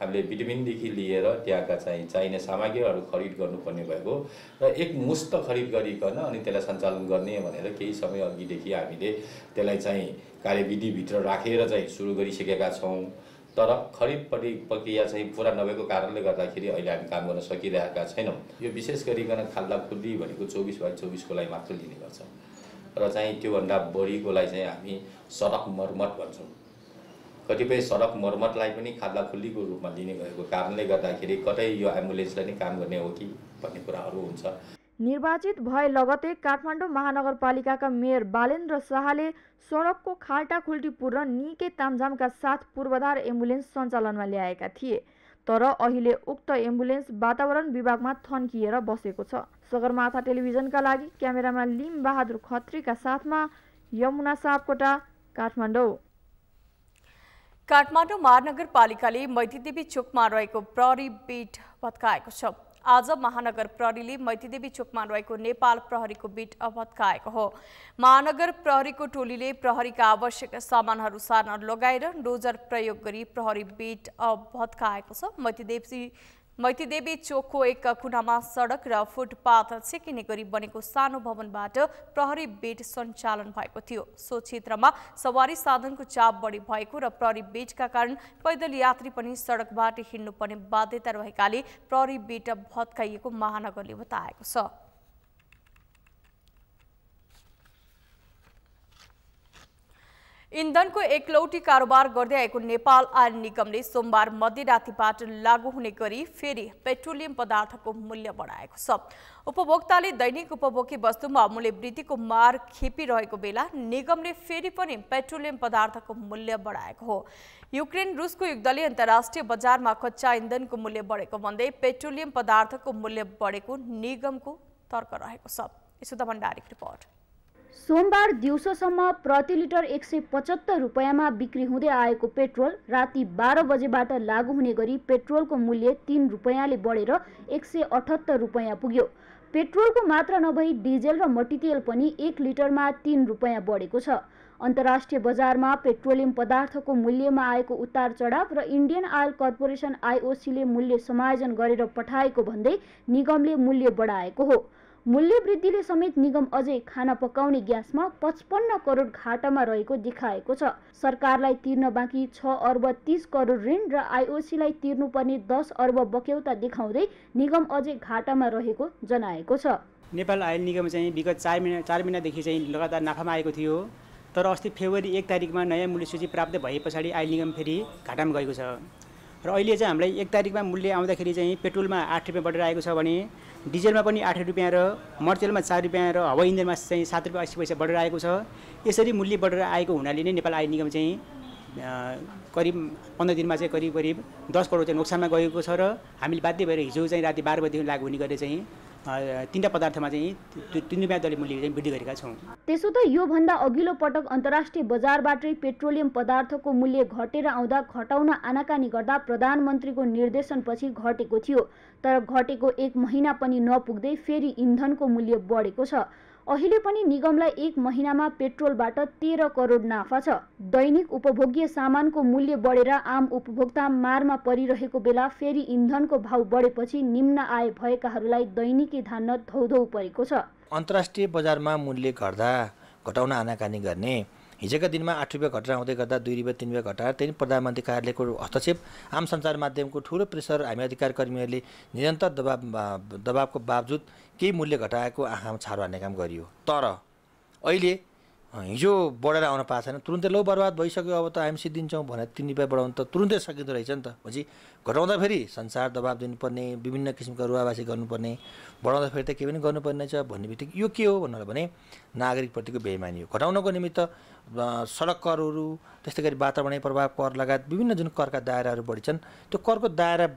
हामीले बिटुमिनदेखि लिएर त्यहाँका चाहिने सामग्रीहरू खरिद गर्नुपर्ने भएको र एक मुस्त खरिद गरिकन अनि त्यसलाई सञ्चालन गर्ने भनेर केही समय अघिदेखि हामीले त्यसलाई चाहिँ कार्यविधिभित्र राखेर चाहिँ सुरु गरिसकेका छौँ। तर खरिद प्रक्रिया चाहिँ पुरा नभएको कारणले गर्दाखेरि अहिले हामी काम गर्न सकिरहेका छैनौँ। यो विशेष गरिकन खाल्डा खुल्डी भनेको 24/24 लागि मात्र लिने गर्छौँ र चाहिँ त्योभन्दा बढीकोलाई चाहिँ हामी सडक मर्मत भन्छौँ। कतिपय सडक मर्मतलाई पनि खाल्डा खुल्डीको रूपमा लिने भएको कारणले गर्दाखेरि कतै यो एम्बुलेन्सलाई नै काम गर्ने हो कि भन्ने कुराहरू हुन्छ। निर्वाचित भए लगतै काठमाडौँ महानगरपालिकाका मेयर बालेन्द्र शाहले सडकको खाल्टा खुल्टी पूर्ण निकै तामझामका साथ पूर्वाधार एम्बुलेन्स सञ्चालनमा ल्याएका थिए। तर अहिले उक्त एम्बुलेन्स वातावरण विभागमा थन्किएर बसेको छ। सगरमाथा टेलिभिजनका लागि क्यामेरामा लिम बहादुर खत्रीका साथमा यमुना सापकोटा, काठमाडौँ। काठमाडौँ महानगरपालिकाले मैतीदेवी चोकमा रहेको प्रहरी बिट भत्काएको छ। आज महानगर प्रहरीले मैतीदेवी चोकमा रहेको नेपाल प्रहरीको बिट भत्काएको हो। महानगर प्रहरीको टोलीले प्रहरीका आवश्यक सामानहरू सार्न लगाएर डोजर प्रयोग गरी प्रहरी बिट भत्काएको छ। मैतीदेवी चोकको एक कुनामा सडक र फुटपाथ छेकिने गरी बनेको सानो भवनबाट प्रहरी बिट सञ्चालन भएको थियो। सो क्षेत्रमा सवारी साधनको चाप बढी भएको र प्रहरी बिटका कारण पैदल यात्री पनि सडकबाट हिँड्नुपर्ने बाध्यता रहेकाले प्रहरी बिट भत्काइएको महानगरले बताएको छ। इन्धनको एकलौटी कारोबार गर्दै आएको नेपाल आयल निगमले सोमबार मध्यरातिबाट लागू हुने गरी फेरि पेट्रोलियम पदार्थको मूल्य बढाएको छ। उपभोक्ताले दैनिक उपभोग्य वस्तुमा मूल्य वृद्धिको मार खेपिरहेको बेला निगमले फेरि पनि पेट्रोलियम पदार्थको मूल्य बढाएको हो। युक्रेन रुसको युद्धले अन्तर्राष्ट्रिय बजारमा कच्चा इन्धनको मूल्य बढेको भन्दै पेट्रोलियम पदार्थको मूल्य बढेको निगमको तर्क रहेको छ। यशोदा भण्डारीको रिपोर्ट। सोमबार दिउँसोसम्म प्रति लिटर 175 रुपैयाँमा बिक्री हुँदै आएको पेट्रोल राति 12 बजेबाट लागू हुने गरी पेट्रोलको मूल्य 3 रुपैयाँले बढेर 178 रुपैयाँ पुग्यो। पेट्रोलको मात्र नभई डिजेल र मट्टीतेल पनि 1 लिटरमा 3 रुपैयाँ बढेको छ। अन्तर्राष्ट्रिय बजारमा पेट्रोलियम पदार्थको मूल्यमा आएको उतार चढाव र इन्डियन आयल कर्पोरेसन आइओसीले मूल्य समायोजन गरेर पठाएको भन्दै निगमले मूल्य बढाएको हो। मूल्य वृद्धिले समेत निगम अझै खाना पकाउने ग्यासमा 55 करोड घाटामा रहेको देखाएको छ। सरकारलाई तिर्न बाँकी 6 अर्ब 30 करोड ऋण र आइओसीलाई तिर्नुपर्ने 10 अर्ब बक्यौता देखाउँदै निगम अझै घाटामा रहेको जनाएको छ। नेपाल आयल निगम चाहिँ विगत 4 महिनादेखि चाहिँ लगातार नाफामा आएको थियो, तर अस्ति फेब्रुअरी 1 तारिकमा नयाँ मूल्य सूची प्राप्त भए पछाडि आयल निगम फेरि घाटामा गएको छ र अहिले चाहिँ हामीलाई 1 तारिकमा मूल्य आउँदाखेरि चाहिँ पेट्रोलमा 8 रुपियाँ बढेर आएको छ भने डिजेलमा पनि 8 रुपियाँ र मर्चेलमा 4 रुपियाँ र हवाई इन्धनमा चाहिँ 7 रुपियाँ 80 पैसा बढेर आएको छ। यसरी मूल्य बढेर आएको हुनाले नै नेपाल आयल निगम चाहिँ करिब 15 दिनमा चाहिँ करिब 10 करोड चाहिँ नोक्सानमा गएको छ र हामीले बाध्य भएर हिजो चाहिँ राति 12 बजेदेखि लागू हुने गरी चाहिँ 3टा पदार्थमा चाहिँ 3 रुपियाँ दरले मूल्य चाहिँ वृद्धि गरेका छौँ। त्यसो त यो भन्दा अघिल्लो पटक अन्तर्राष्ट्रिय बजारबाटै पेट्रोलियम पदार्थको मूल्य घटेर आउँदा घटाउन आनाकानी गर्दा प्रधानमन्त्रीको निर्देशनपछि घटेको थियो, तर घटेको 1 महिना पनि नपुग्दै फेरि इन्धनको मूल्य बढेको छ। अहिले पनि निगमलाई 1 महिनामा पेट्रोलबाट 13 करोड नाफा छ। दैनिक उपभोग्य सामानको मूल्य बढेर आम उपभोक्ता मारमा परिरहेको बेला फेरि इन्धनको भाव बढेपछि निम्न आय भएकाहरूलाई दैनिकी धान्न धौधौ परेको छ। अन्तर्राष्ट्रिय बजारमा मूल्य घटाउन आनाकानी गर्ने हिजोका दिनमा 8 रुपियाँ घटेर आउँदै गर्दा 2 रुपियाँ 3 रुपियाँ घटाएर त्यही प्रधानमन्त्री कार्यालयको हस्तक्षेप, आम सञ्चार माध्यमको ठुलो प्रेसर, हामी अधिकारी कर्मीहरूले निरन्तर दबावको बावजुद केही मूल्य घटाएको आँखामा छारो हान्ने काम गरियो। तर अहिले हिजो बढेर आउन पाएको छैन, तुरुन्तै लो बर्बाद भइसक्यो, अब त हामी सिद्धिन्छौँ भनेर 3 रुपियाँ बढाउनु त तुरुन्तै सकिँदो रहेछ नि त। पछि घटाउँदा फेरि संसार दबाब दिनुपर्ने, विभिन्न किसिमका रुवावासी गर्नुपर्ने, बढाउँदा फेरि त केही पनि गर्नुपर्ने छ भन्ने बित्तिकै यो के हो भन्नु भने नागरिकप्रतिको बेइमानी हो। घटाउनको निमित्त सडक करहरू, त्यस्तै गरी वातावरणीय प्रभाव कर लगायत विभिन्न जुन करका दायराहरू बढी छन्, त्यो करको दायरा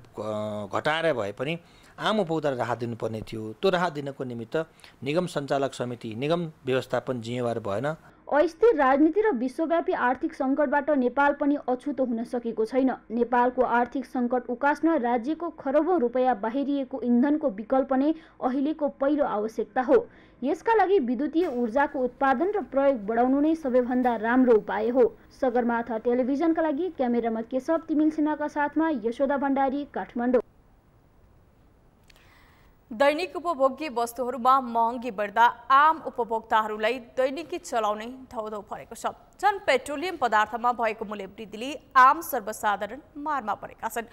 घटाएर भए पनि आम उपभोक्तालाई राहत दिनुपर्ने थियो। त्यो राहत दिनको निमित्त निगम सञ्चालक समिति, निगम व्यवस्थापन जिम्मेवार भएन। अस्थिर राजनीति र विश्वव्यापी आर्थिक सङ्कटबाट नेपाल पनि अछुतो हुन सकेको छैन। नेपालको आर्थिक सङ्कट उकास्न राज्यको खरबौँ रुपैयाँ बाहिरिएको इन्धनको विकल्प नै अहिलेको पहिलो आवश्यकता हो। यसका लागि विद्युतीय ऊर्जाको उत्पादन र प्रयोग बढाउनु नै सबैभन्दा राम्रो उपाय हो। सगरमाथा टेलिभिजनका लागि क्यामेरामा केशव तिमिल सिन्हाका साथमा यशोदा भण्डारी, काठमाडौँ। दैनिक उपभोग्य वस्तुहरूमा महँगी बढ्दा आम उपभोक्ताहरूलाई दैनिकी चलाउने धौधौ परेको छ। झन् पेट्रोलियम पदार्थमा भएको मूल्य वृद्धिले आम सर्वसाधारण मारमा परेका छन्।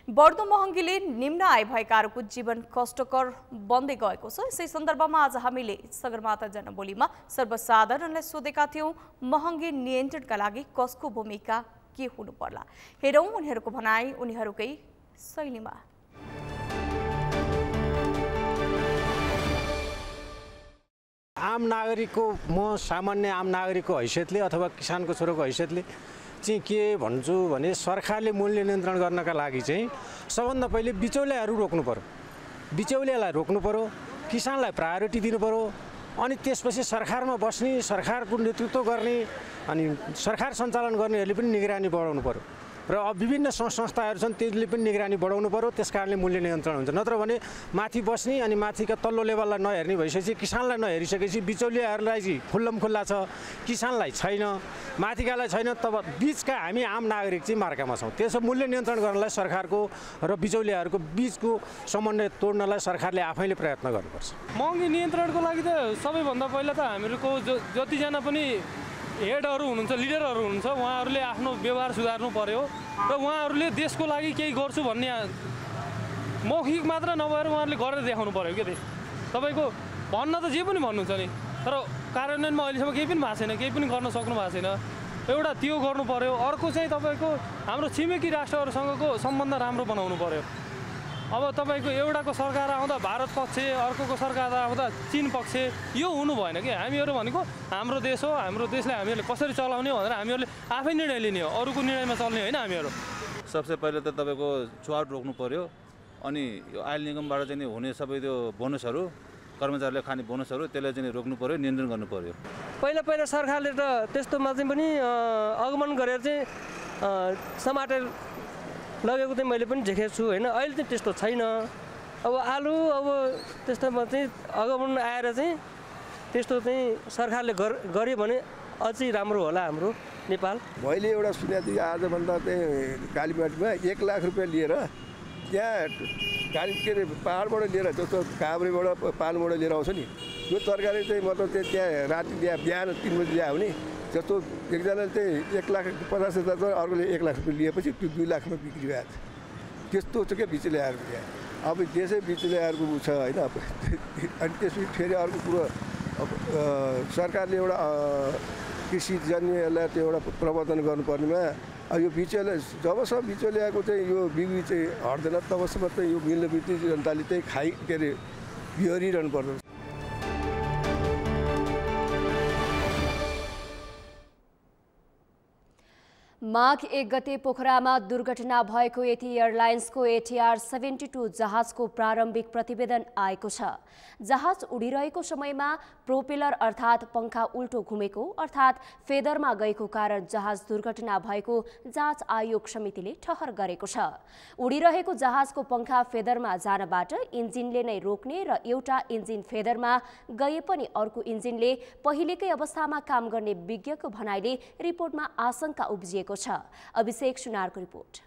बढ्दो महँगीले निम्न आय भएकाहरूको जीवन कष्टकर बन्दै गएको छ। यसै सन्दर्भमा आज हामीले सगरमाथा जनबोलीमा सर्वसाधारणलाई सोधेका थियौँ, महँगी नियन्त्रणका लागि कसको भूमिका के हुनु पर्ला। हेरौँ उनीहरूको भनाई उनीहरूकै शैलीमा। आम नागरिकको, म सामान्य आम नागरिकको हैसियतले अथवा किसानको छोरोको हैसियतले चाहिँ के भन्छु भने सरकारले मूल्य नियन्त्रण गर्नका लागि चाहिँ सबभन्दा पहिले बिचौलियाहरू रोक्नु पर्यो। बिचौलियालाई रोक्नु पर्यो, किसानलाई प्रायोरिटी दिनु पर्यो, अनि त्यसपछि सरकारमा बस्ने, सरकारको नेतृत्व गर्ने अनि सरकार सञ्चालन गर्नेहरूले पनि निगरानी बढाउनु पर्यो र विभिन्न संस्थाहरू छन् त्यसले पनि निगरानी बढाउनु पर्यो। त्यस कारणले मूल्य नियन्त्रण हुन्छ। नत्र भने माथि बस्ने अनि माथिका तल्लो लेभललाई नहेर्ने भइसकेपछि, किसानलाई नहेरिसकेपछि बिचौलियाहरूलाई चाहिँ खुल्लमखुल्ला छ, किसानलाई छैन, माथिकालाई छैन, तब बिचका हामी आम नागरिक चाहिँ मार्कामा छौँ। त्यसो मूल्य नियन्त्रण गर्नलाई सरकारको र बिचौलियाहरूको बिचको समन्वय तोड्नलाई सरकारले आफैले प्रयत्न गर्नुपर्छ। महँगी नियन्त्रणको लागि त सबैभन्दा पहिला त हामीहरूको जतिजना पनि हेडहरू हुनुहुन्छ, लिडरहरू हुनुहुन्छ, उहाँहरूले आफ्नो व्यवहार सुधार्नु पर्यो र उहाँहरूले देशको लागि केही गर्छु भन्ने मौखिक मात्र नभएर उहाँहरूले गरेर देखाउनु पर्यो। के तपाईँको भन्न त जे पनि भन्नुहुन्छ नि, तर कार्यान्वयनमा अहिलेसम्म केही पनि भएको छैन, केही पनि गर्न सक्नु भएको छैन। एउटा त्यो गर्नु पर्यो। अर्को चाहिँ तपाईँको हाम्रो छिमेकी राष्ट्रहरूसँगको सम्बन्ध राम्रो बनाउनु पर्यो। अब तपाईँको एउटाको सरकार आउँदा भारत पक्ष, अर्कोको सरकार आउँदा चीन पक्ष, यो हुनु भएन कि। हामीहरू भनेको हाम्रो देश हो, हाम्रो देशलाई हामीहरूले कसरी चलाउने भनेर हामीहरूले आफै निर्णय लिने हो, अरूको निर्णयमा चल्ने होइन हामीहरू। सबसे पहिले त तपाईँको छुवाट रोक्नु पर्यो। अनि यो आयल निगमबाट चाहिँ हुने सबै त्यो बोनसहरू, कर्मचारीले खाने बोनसहरू, त्यसलाई चाहिँ रोक्नु पर्यो, नियन्त्रण गर्नु पर्यो। पहिला सरकारले त त्यस्तोमा चाहिँ पनि आगमन गरेर चाहिँ समातेर लगेको चाहिँ मैले पनि देखेको छु होइन। अहिले चाहिँ त्यस्तो छैन। अब आलु अब त्यस्तोमा चाहिँ आगमन आएर चाहिँ त्यस्तो चाहिँ सरकारले गर्यो भने अझै राम्रो होला हाम्रो नेपाल। मैले एउटा सुनेको थिएँ आजभन्दा चाहिँ कालीमाटीमा 1 लाख रुपियाँ लिएर त्यहाँ के अरे पाहाडबाट लिएर जस्तो काभ्रेबाट पालबाट लिएर आउँछ नि, त्यो तरकारी चाहिँ मतलब त्यहाँ राति बिहान 3 बजी ल्यायो भने जस्तो एकजनाले चाहिँ 1,50,000 छ, अर्कोले 1 लाख रुपियाँ लिएपछि त्यो 2 लाखमा बिक्री भएको छ। त्यस्तो छ क्या बिचौलियाहरूको यहाँ। अब त्यसै बिचौलियाहरूको छ होइन। अनि त्यसपछि फेरि अर्को कुरो सरकारले एउटा कृषिजन्यलाई त्यो एउटा प्रवर्धन गर्नुपर्नेमा यो बिचौलिया जबसम्म बिचौलियाको चाहिँ यो बिक्री चाहिँ हट्दैन तबसम्म चाहिँ यो मिल्ने जनताले चाहिँ के अरे बिहोरिरहनु पर्छ। माघ 1 गते पोखरामा दुर्घटना भएको यति एयरलाइन्सको ATR 72 जहाजको प्रारम्भिक प्रतिवेदन आएको छ। जहाज उडिरहेको समयमा प्रोपेलर अर्थात् पंखा उल्टो घुमेको अर्थात् फेदरमा गएको कारण जहाज दुर्घटना भएको जाँच आयोग समितिले ठहर गरेको छ। उडिरहेको जहाजको पंखा फेदरमा जानबाट इन्जिनले नै रोक्ने र एउटा इन्जिन फेदरमा गए पनि अर्को इन्जिनले पहिलेकै अवस्थामा काम गर्ने विज्ञको भनाइले रिपोर्टमा आशंका उब्जिएको छ। अभिषेक सुनारको रिपोर्ट।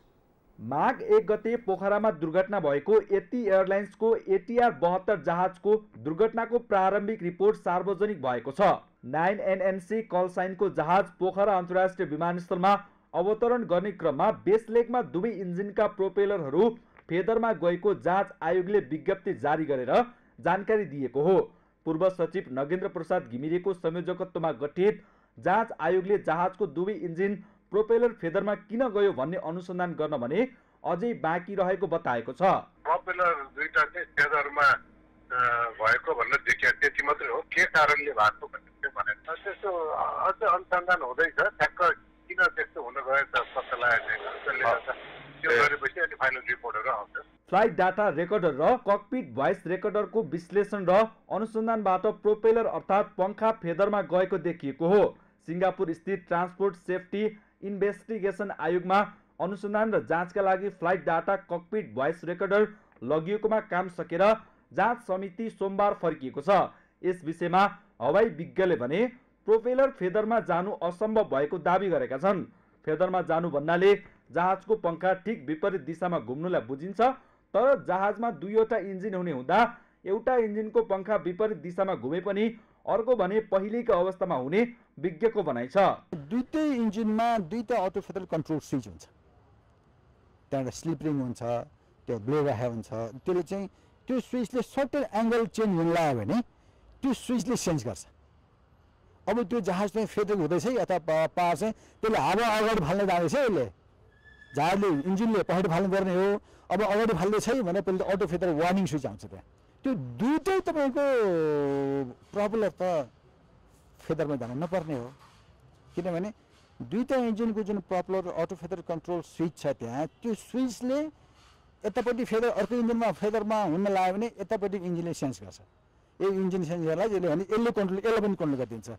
माघ 1 गते पोखरामा दुर्घटना भएको यति एयरलाइन्सको ATR 72 जहाजको दुर्घटनाको प्रारम्भिक रिपोर्ट सार्वजनिक भएको छ। 9NNC कल साइनको जहाज पोखरा अन्तर्राष्ट्रिय विमानस्थलमा अवतरण गर्ने क्रममा बेस लेगमा दुवै इन्जिनका प्रोपेलरहरू फेदरमा गएको जाँच आयोगले विज्ञप्ति जारी गरेर जानकारी दिएको हो। पूर्व सचिव नगेन्द्र प्रसाद घिमिरेको संयोजकत्वमा गठित जाँच आयोगले जहाजको दुवै इन्जिन प्रोपेलर फेदरमा किन गयो भन्ने अनुसन्धान गर्न भने अझै बाँकी रहेको बताएको छ। प्रोपेलर दुईटा चाहिँ फेदरमा भएको भनेर देखिया, त्यति मात्रै हो। के कारणले भएको भनेर त्यस्तो अझ अनुसन्धान हुँदैछ। ठ्याक्क किन त्यस्तो हुन गयो त पत्ता लागेको छैन। त्यो गरेपछि अनि फाइनल रिपोर्टहरू आउँछ। फ्लाइट डाटा रेकर्डर र ककपिट भोइस रेकर्डरको विश्लेषण र अनुसन्धानबाट प्रोपेलर अर्थात् पंखा फेदरमा गएको देखिएको हो। सिङ्गापुर स्थित ट्रान्सपोर्ट सेफ्टी इन्भेस्टिगेसन आयोगमा अनुसन्धान र जाँचका लागि flight data cockpit voice recorder लगिएकोमा काम सकेर जाँच समिति सोमबार फर्किएको छ। यस विषयमा हवाई विज्ञले भने प्रोपेलर फेदरमा जानु असम्भव भएको दावी गरेका छन्। फेदरमा जानु भन्नाले जहाजको पंखा ठिक विपरीत दिशामा घुम्नुलाई बुझिन्छ, तर जहाजमा दुईवटा इन्जिन हुने हुँदा एउटा इन्जिनको पंखा विपरीत दिशामा घुमे पनि अर्को भने पहिलेको अवस्थामा हुने विज्ञको भनाइ छ। दुईटै इन्जिनमा दुईटा अटो फेदर कन्ट्रोल स्विच हुन्छ। त्यहाँबाट स्लिप रिङ हुन्छ, त्यो ब्लो राखे हुन्छ। त्यसले चाहिँ त्यो स्विचले सर्टेन एङ्गल चेन्ज हुन लाग्यो भने त्यो स्विचले सेन्स गर्छ। अब त्यो जहाज चाहिँ फेदर हुँदैछ अथवा पार चाहिँ त्यसले हावा अगाडि फाल्न जाँदैछ, यसले जहाजले इन्जिनले पछाडि फाल्नु पर्ने हो। अब अगाडि फाल्दैछ भने पहिले अटो फेदर वार्निङ स्विच आउँछ। त्यहाँ त्यो दुईटै तपाईँको प्रोपेलर त फेदरमा जानु नपर्ने हो, किनभने दुईटा इन्जिनको जुन propeller auto feather control switch छ त्यहाँ त्यो स्विचले यतापट्टि फेदर अर्को इन्जिनमा फेदरमा हुन लाग्यो भने यतापट्टि इन्जिनले सेन्स गर्छ। यो इन्जिन सेन्स गर्ला जसले भने यसले पनि कन्ट्रोल गरिदिन्छ।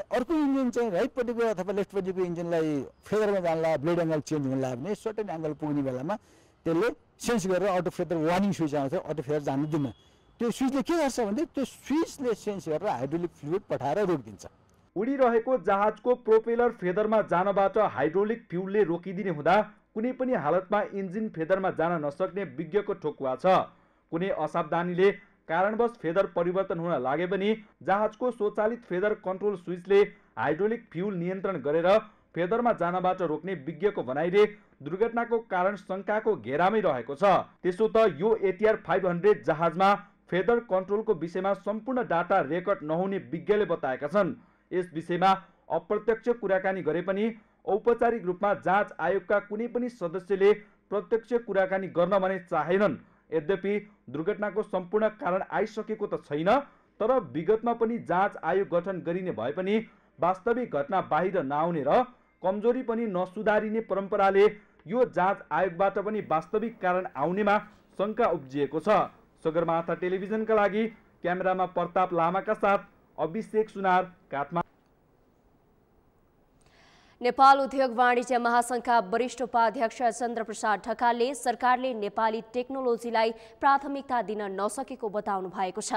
अर्को इन्जिन चाहिँ राइटपट्टिको अथवा लेफ्टपट्टिको इन्जिनलाई फेदरमा जानला ब्लेड एङ्गल चेन्ज हुन लाग्यो भने सर्टेन एङ्गल पुग्ने बेलामा त्यसले सेन्स गरेर अटो फेदर वार्निङ स्विच आउँछ, अटो फेदर जानु दिन्न। त्यो स्विचले के गर्छ भने त्यो स्विचले सेन्स गरेर हाइड्रोलिक फ्लुइड पठाएर रोकिदिन्छ। उडिरहेको जहाजको प्रोपेलर फेदरमा जानबाट हाइड्रोलिक फ्युलले रोकिदिने हुँदा कुनै पनि हालतमा इन्जिन फेदरमा जान नसक्ने विज्ञको ठोकुवा छ। कुनै असावधानीले कारणवश फेदर परिवर्तन हुन लागे पनि जहाजको स्वचालित फेदर कन्ट्रोल स्विचले हाइड्रोलिक फ्युल नियन्त्रण गरेर फेदरमा जानबाट रोक्ने विज्ञको भनाइले दुर्घटनाको कारण शङ्काको घेरामै रहेको छ। त्यसो त यो ATR 500 जहाजमा फेदर कन्ट्रोलको विषयमा सम्पूर्ण डाटा रेकर्ड नहुने विज्ञले बताएका छन्। यस विषयमा अप्रत्यक्ष कुराकानी गरे पनि औपचारिक रूपमा जाँच आयोगका कुनै पनि सदस्यले प्रत्यक्ष कुराकानी गर्न भने चाहेनन्। यद्यपि दुर्घटनाको सम्पूर्ण कारण आइसकेको त छैन, तर विगतमा पनि जाँच आयोग गठन गरिने भए पनि वास्तविक घटना बाहिर नआउने र कमजोरी पनि नसुधारिने परम्पराले यो जाँच आयोगबाट पनि वास्तविक कारण आउनेमा शङ्का उब्जिएको छ। सगरमाथा टेलिभिजनका लागि क्यामेरामा प्रताप लामाका साथ अभिषेक सुनार, काठमाडौँ। नेपाल उद्योग वाणिज्य महासंघका वरिष्ठ उपाध्यक्ष चन्द्रप्रसाद ढकालले सरकारले नेपाली टेक्नोलोजीलाई प्राथमिकता दिन नसकेको बताउनु भएको छ।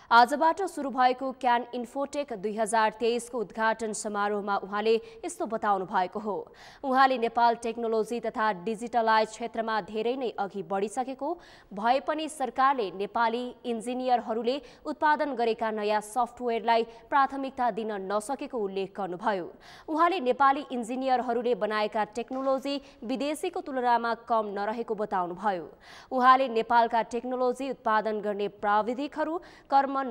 आजबाट सुरु भएको क्यान इन्फोटेक 2023 को उद्घाटन समारोहमा उहाँले यस्तो बताउनु भएको हो। उहाँले नेपाल टेक्नोलोजी तथा डिजिटलाइज क्षेत्रमा धेरै नै अघि बढिसकेको भए पनि सरकारले नेपाली इन्जिनियरहरूले उत्पादन गरेका नयाँ सफ्टवेयरलाई प्राथमिकता दिन नसकेको उल्लेख गर्नुभयो। उहाँले नेपाली इन्जिनियरहरूले बनाएका टेक्नोलोजी विदेशीको तुलनामा कम नरहेको बताउनुभयो। उहाँले नेपालका टेक्नोलोजी उत्पादन गर्ने प्राविधिकहरू कमी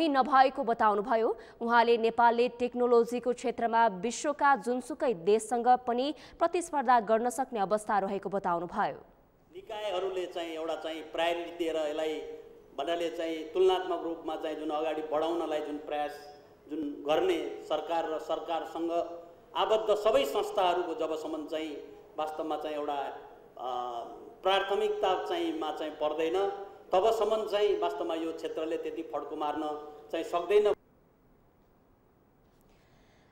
नभएको बताउनुभयो। उहाँले नेपालले टेक्नोलोजीको क्षेत्रमा विश्वका जुनसुकै देशसँग पनि प्रतिस्पर्धा गर्न सक्ने अवस्था रहेको बताउनुभयो। निकायहरूले चाहिँ एउटा चाहिँ प्रायोरिटी दिएर यसलाई भन्नाले चाहिँ तुलनात्मक रूपमा चाहिँ जुन अगाडि बढाउनलाई जुन प्रयास जुन गर्ने सरकार र सरकारसँग आबद्ध सबै संस्थाहरूको जबसम्म चाहिँ वास्तवमा चाहिँ एउटा प्राथमिकता चाहिँमा चाहिँ पर्दैन तबसम्म चाहिँ वास्तवमा यो क्षेत्रले त्यति फड्को मार्न चाहिँ सक्दैन।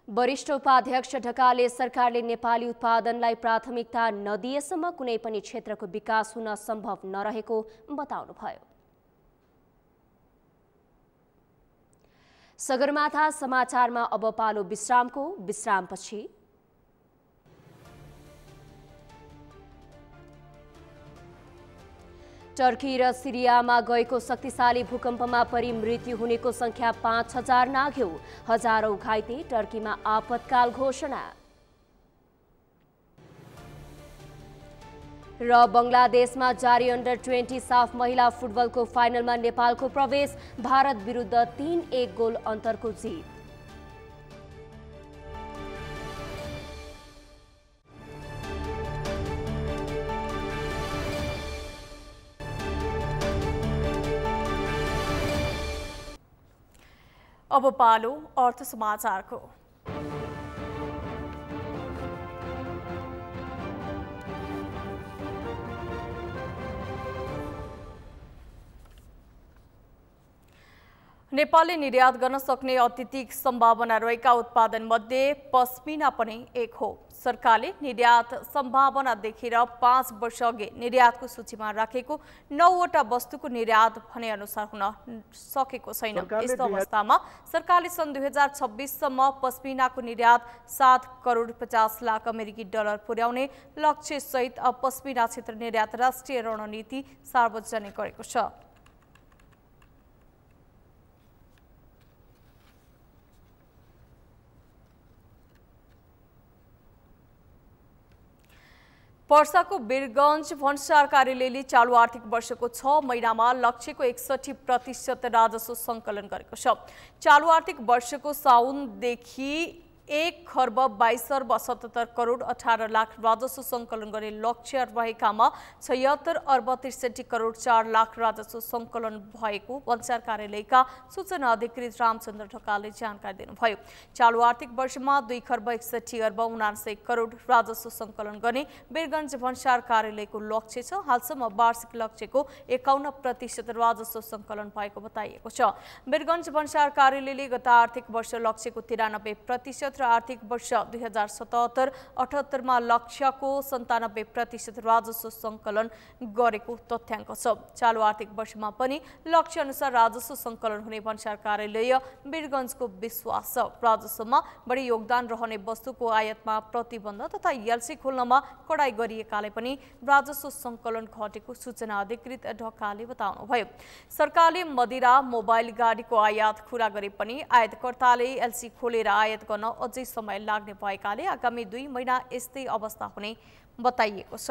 वरिष्ठ उपाध्यक्ष ढकालले सरकारले नेपाली उत्पादनलाई प्राथमिकता नदिएसम्म कुनै पनि क्षेत्रको विकास हुन सम्भव नरहेको बताउनुभयो। सगरमाथा समाचारमा अब पालो विश्रामको। विश्रामपछि टर्की र सिरियामा गएको शक्तिशाली भूकम्पमा परि मृत्यु हुनेको संख्या 5000 नाघ्यो। हजारौं घाइते। टर्कीमा आपतकाल घोषणा। र बंगलादेशमा जारी अन्डर-20 साफ महिला फुटबलको फाइनलमा नेपालको प्रवेश। भारत विरुद्ध 3-1 गोल अन्तरको जित। अब पालो अर्थ समाचारको। नेपालले निर्यात गर्न सक्ने अत्यधिक सम्भावना रहेका उत्पादन मध्ये पश्मिना पनि एक हो। सरकारले निर्यात सम्भावना देखेर 5 वर्ष अघि निर्यातको सूचीमा राखेको 9वटा वस्तुको निर्यात भने अनुसार हुन सकेको छैन। यस्तो अवस्थामा सरकारले सन् 2026 सम्म पश्मिनाको निर्यात 7 करोड 50 लाख अमेरिकी डलर पुर्याउने लक्ष्य सहित पश्मिना क्षेत्र निर्यात राष्ट्रिय रणनीति सार्वजनिक गरेको छ। पर्साको वीरगञ्ज भन्सार कार्यालयले चालू आर्थिक वर्षको 6 महिनामा लक्ष्यको 61% राजस्व सङ्कलन गरेको छ। चालू आर्थिक वर्षको साउनदेखि 1 खर्ब 22 अर्ब 77 करोड 18 लाख राजस्व सङ्कलन गर्ने लक्ष्य रहेकामा 76 अर्ब 63 करोड 4 लाख राजस्व सङ्कलन भएको भन्सार कार्यालयका सूचना अधिकृत रामचन्द्र ढकालले जानकारी दिनुभयो। चालू आर्थिक वर्षमा 2 खर्ब 61 अर्ब 79 करोड राजस्व सङ्कलन गर्ने वीरगञ्ज भन्सार कार्यालयको लक्ष्य छ। हालसम्म वार्षिक लक्ष्यको 51% राजस्व सङ्कलन भएको बताइएको छ। वीरगञ्ज भन्सार कार्यालयले गत आर्थिक वर्ष लक्ष्यको 93% र आर्थिक वर्ष 2077-78 मा लक्ष्यको 97% राजस्व सङ्कलन गरेको तथ्याङ्क छ। चालू आर्थिक वर्षमा पनि लक्ष्य अनुसार राजस्व सङ्कलन हुने भन्सार कार्यालय वीरगञ्जको विश्वास छ। राजस्वमा बढी योगदान रहने वस्तुको आयातमा प्रतिबन्ध तथा एलसी खोल्नमा कडाई गरिएकाले पनि राजस्व सङ्कलन घटेको सूचना अधिकृत ढकालले बताउनुभयो। सरकारले मदिरा मोबाइल गाडीको आयात खुला गरे पनि आयातकर्ताले एलसी खोलेर आयात गर्न अझै समय लाग्ने भएकाले आगामी 2 महिना यस्तै अवस्था हुने बताइएको छ।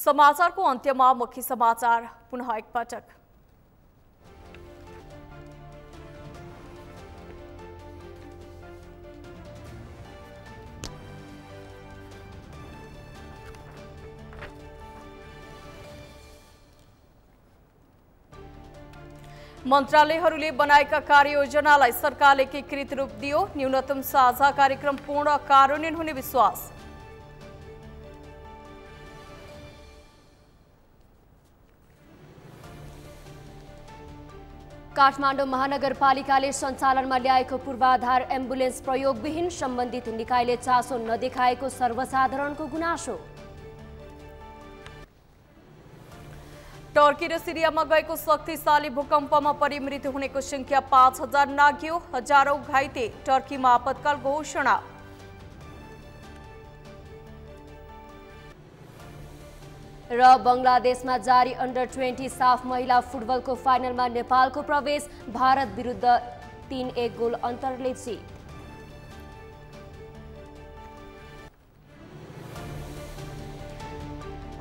समाचारको अन्त्यमा मुख्य समाचार पुनः एकपटक। मन्त्रालयहरूले बनाएका कार्ययोजनालाई सरकारले एकीकृत रूप दियो, न्यूनतम साझा कार्यक्रम पूर्ण कार्यान्वयन हुने विश्वास। काठमाडौँ महानगरपालिकाले सञ्चालनमा ल्याएको पूर्वाधार एम्बुलेन्स प्रयोगविहीन, सम्बन्धित निकायले चासो नदेखाएको सर्वसाधारणको गुनासो। टर्की र सिरियामा गएको शक्तिशाली भूकम्पमा परि मृत्यु हुनेको संख्या 5000 नाघ्यो, हजारौं घाइते, टर्कीमा आपतकाल घोषणा। र बङ्गलादेशमा जारी अन्डर 20 साफ महिला फुटबलको फाइनलमा नेपालको प्रवेश, भारत विरुद्ध 3-1 गोल अन्तरले जित।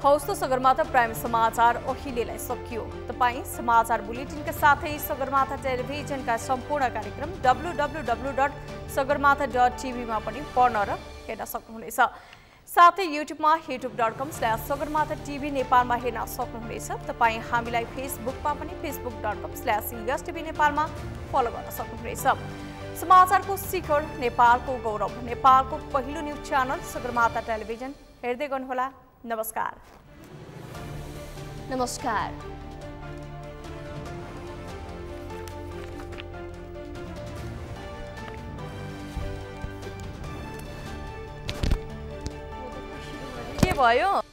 हौस् त सगरमाथा प्राइम समाचार अहिलेलाई सकियो। तपाईँ समाचार बुलेटिनका साथै सगरमाथा टेलिभिजनका सम्पूर्ण कार्यक्रम www.sagarmatha.tv मा पनि पढ्न र हेर्न सक्नुहुनेछ। साथै युट्युबमा youtube.com/sagarmatha TV नेपालमा हेर्न सक्नुहुनेछ। तपाईँ हामीलाई फेसबुकमा पनि facebook.com/YesTV नेपालमा फलो गर्न सक्नुहुनेछ। समाचारको शिखर, नेपालको गौरव, नेपालको पहिलो न्युज च्यानल सगरमाथा टेलिभिजन हेर्दै गर्नुहोला। नमस्कार। के भयो?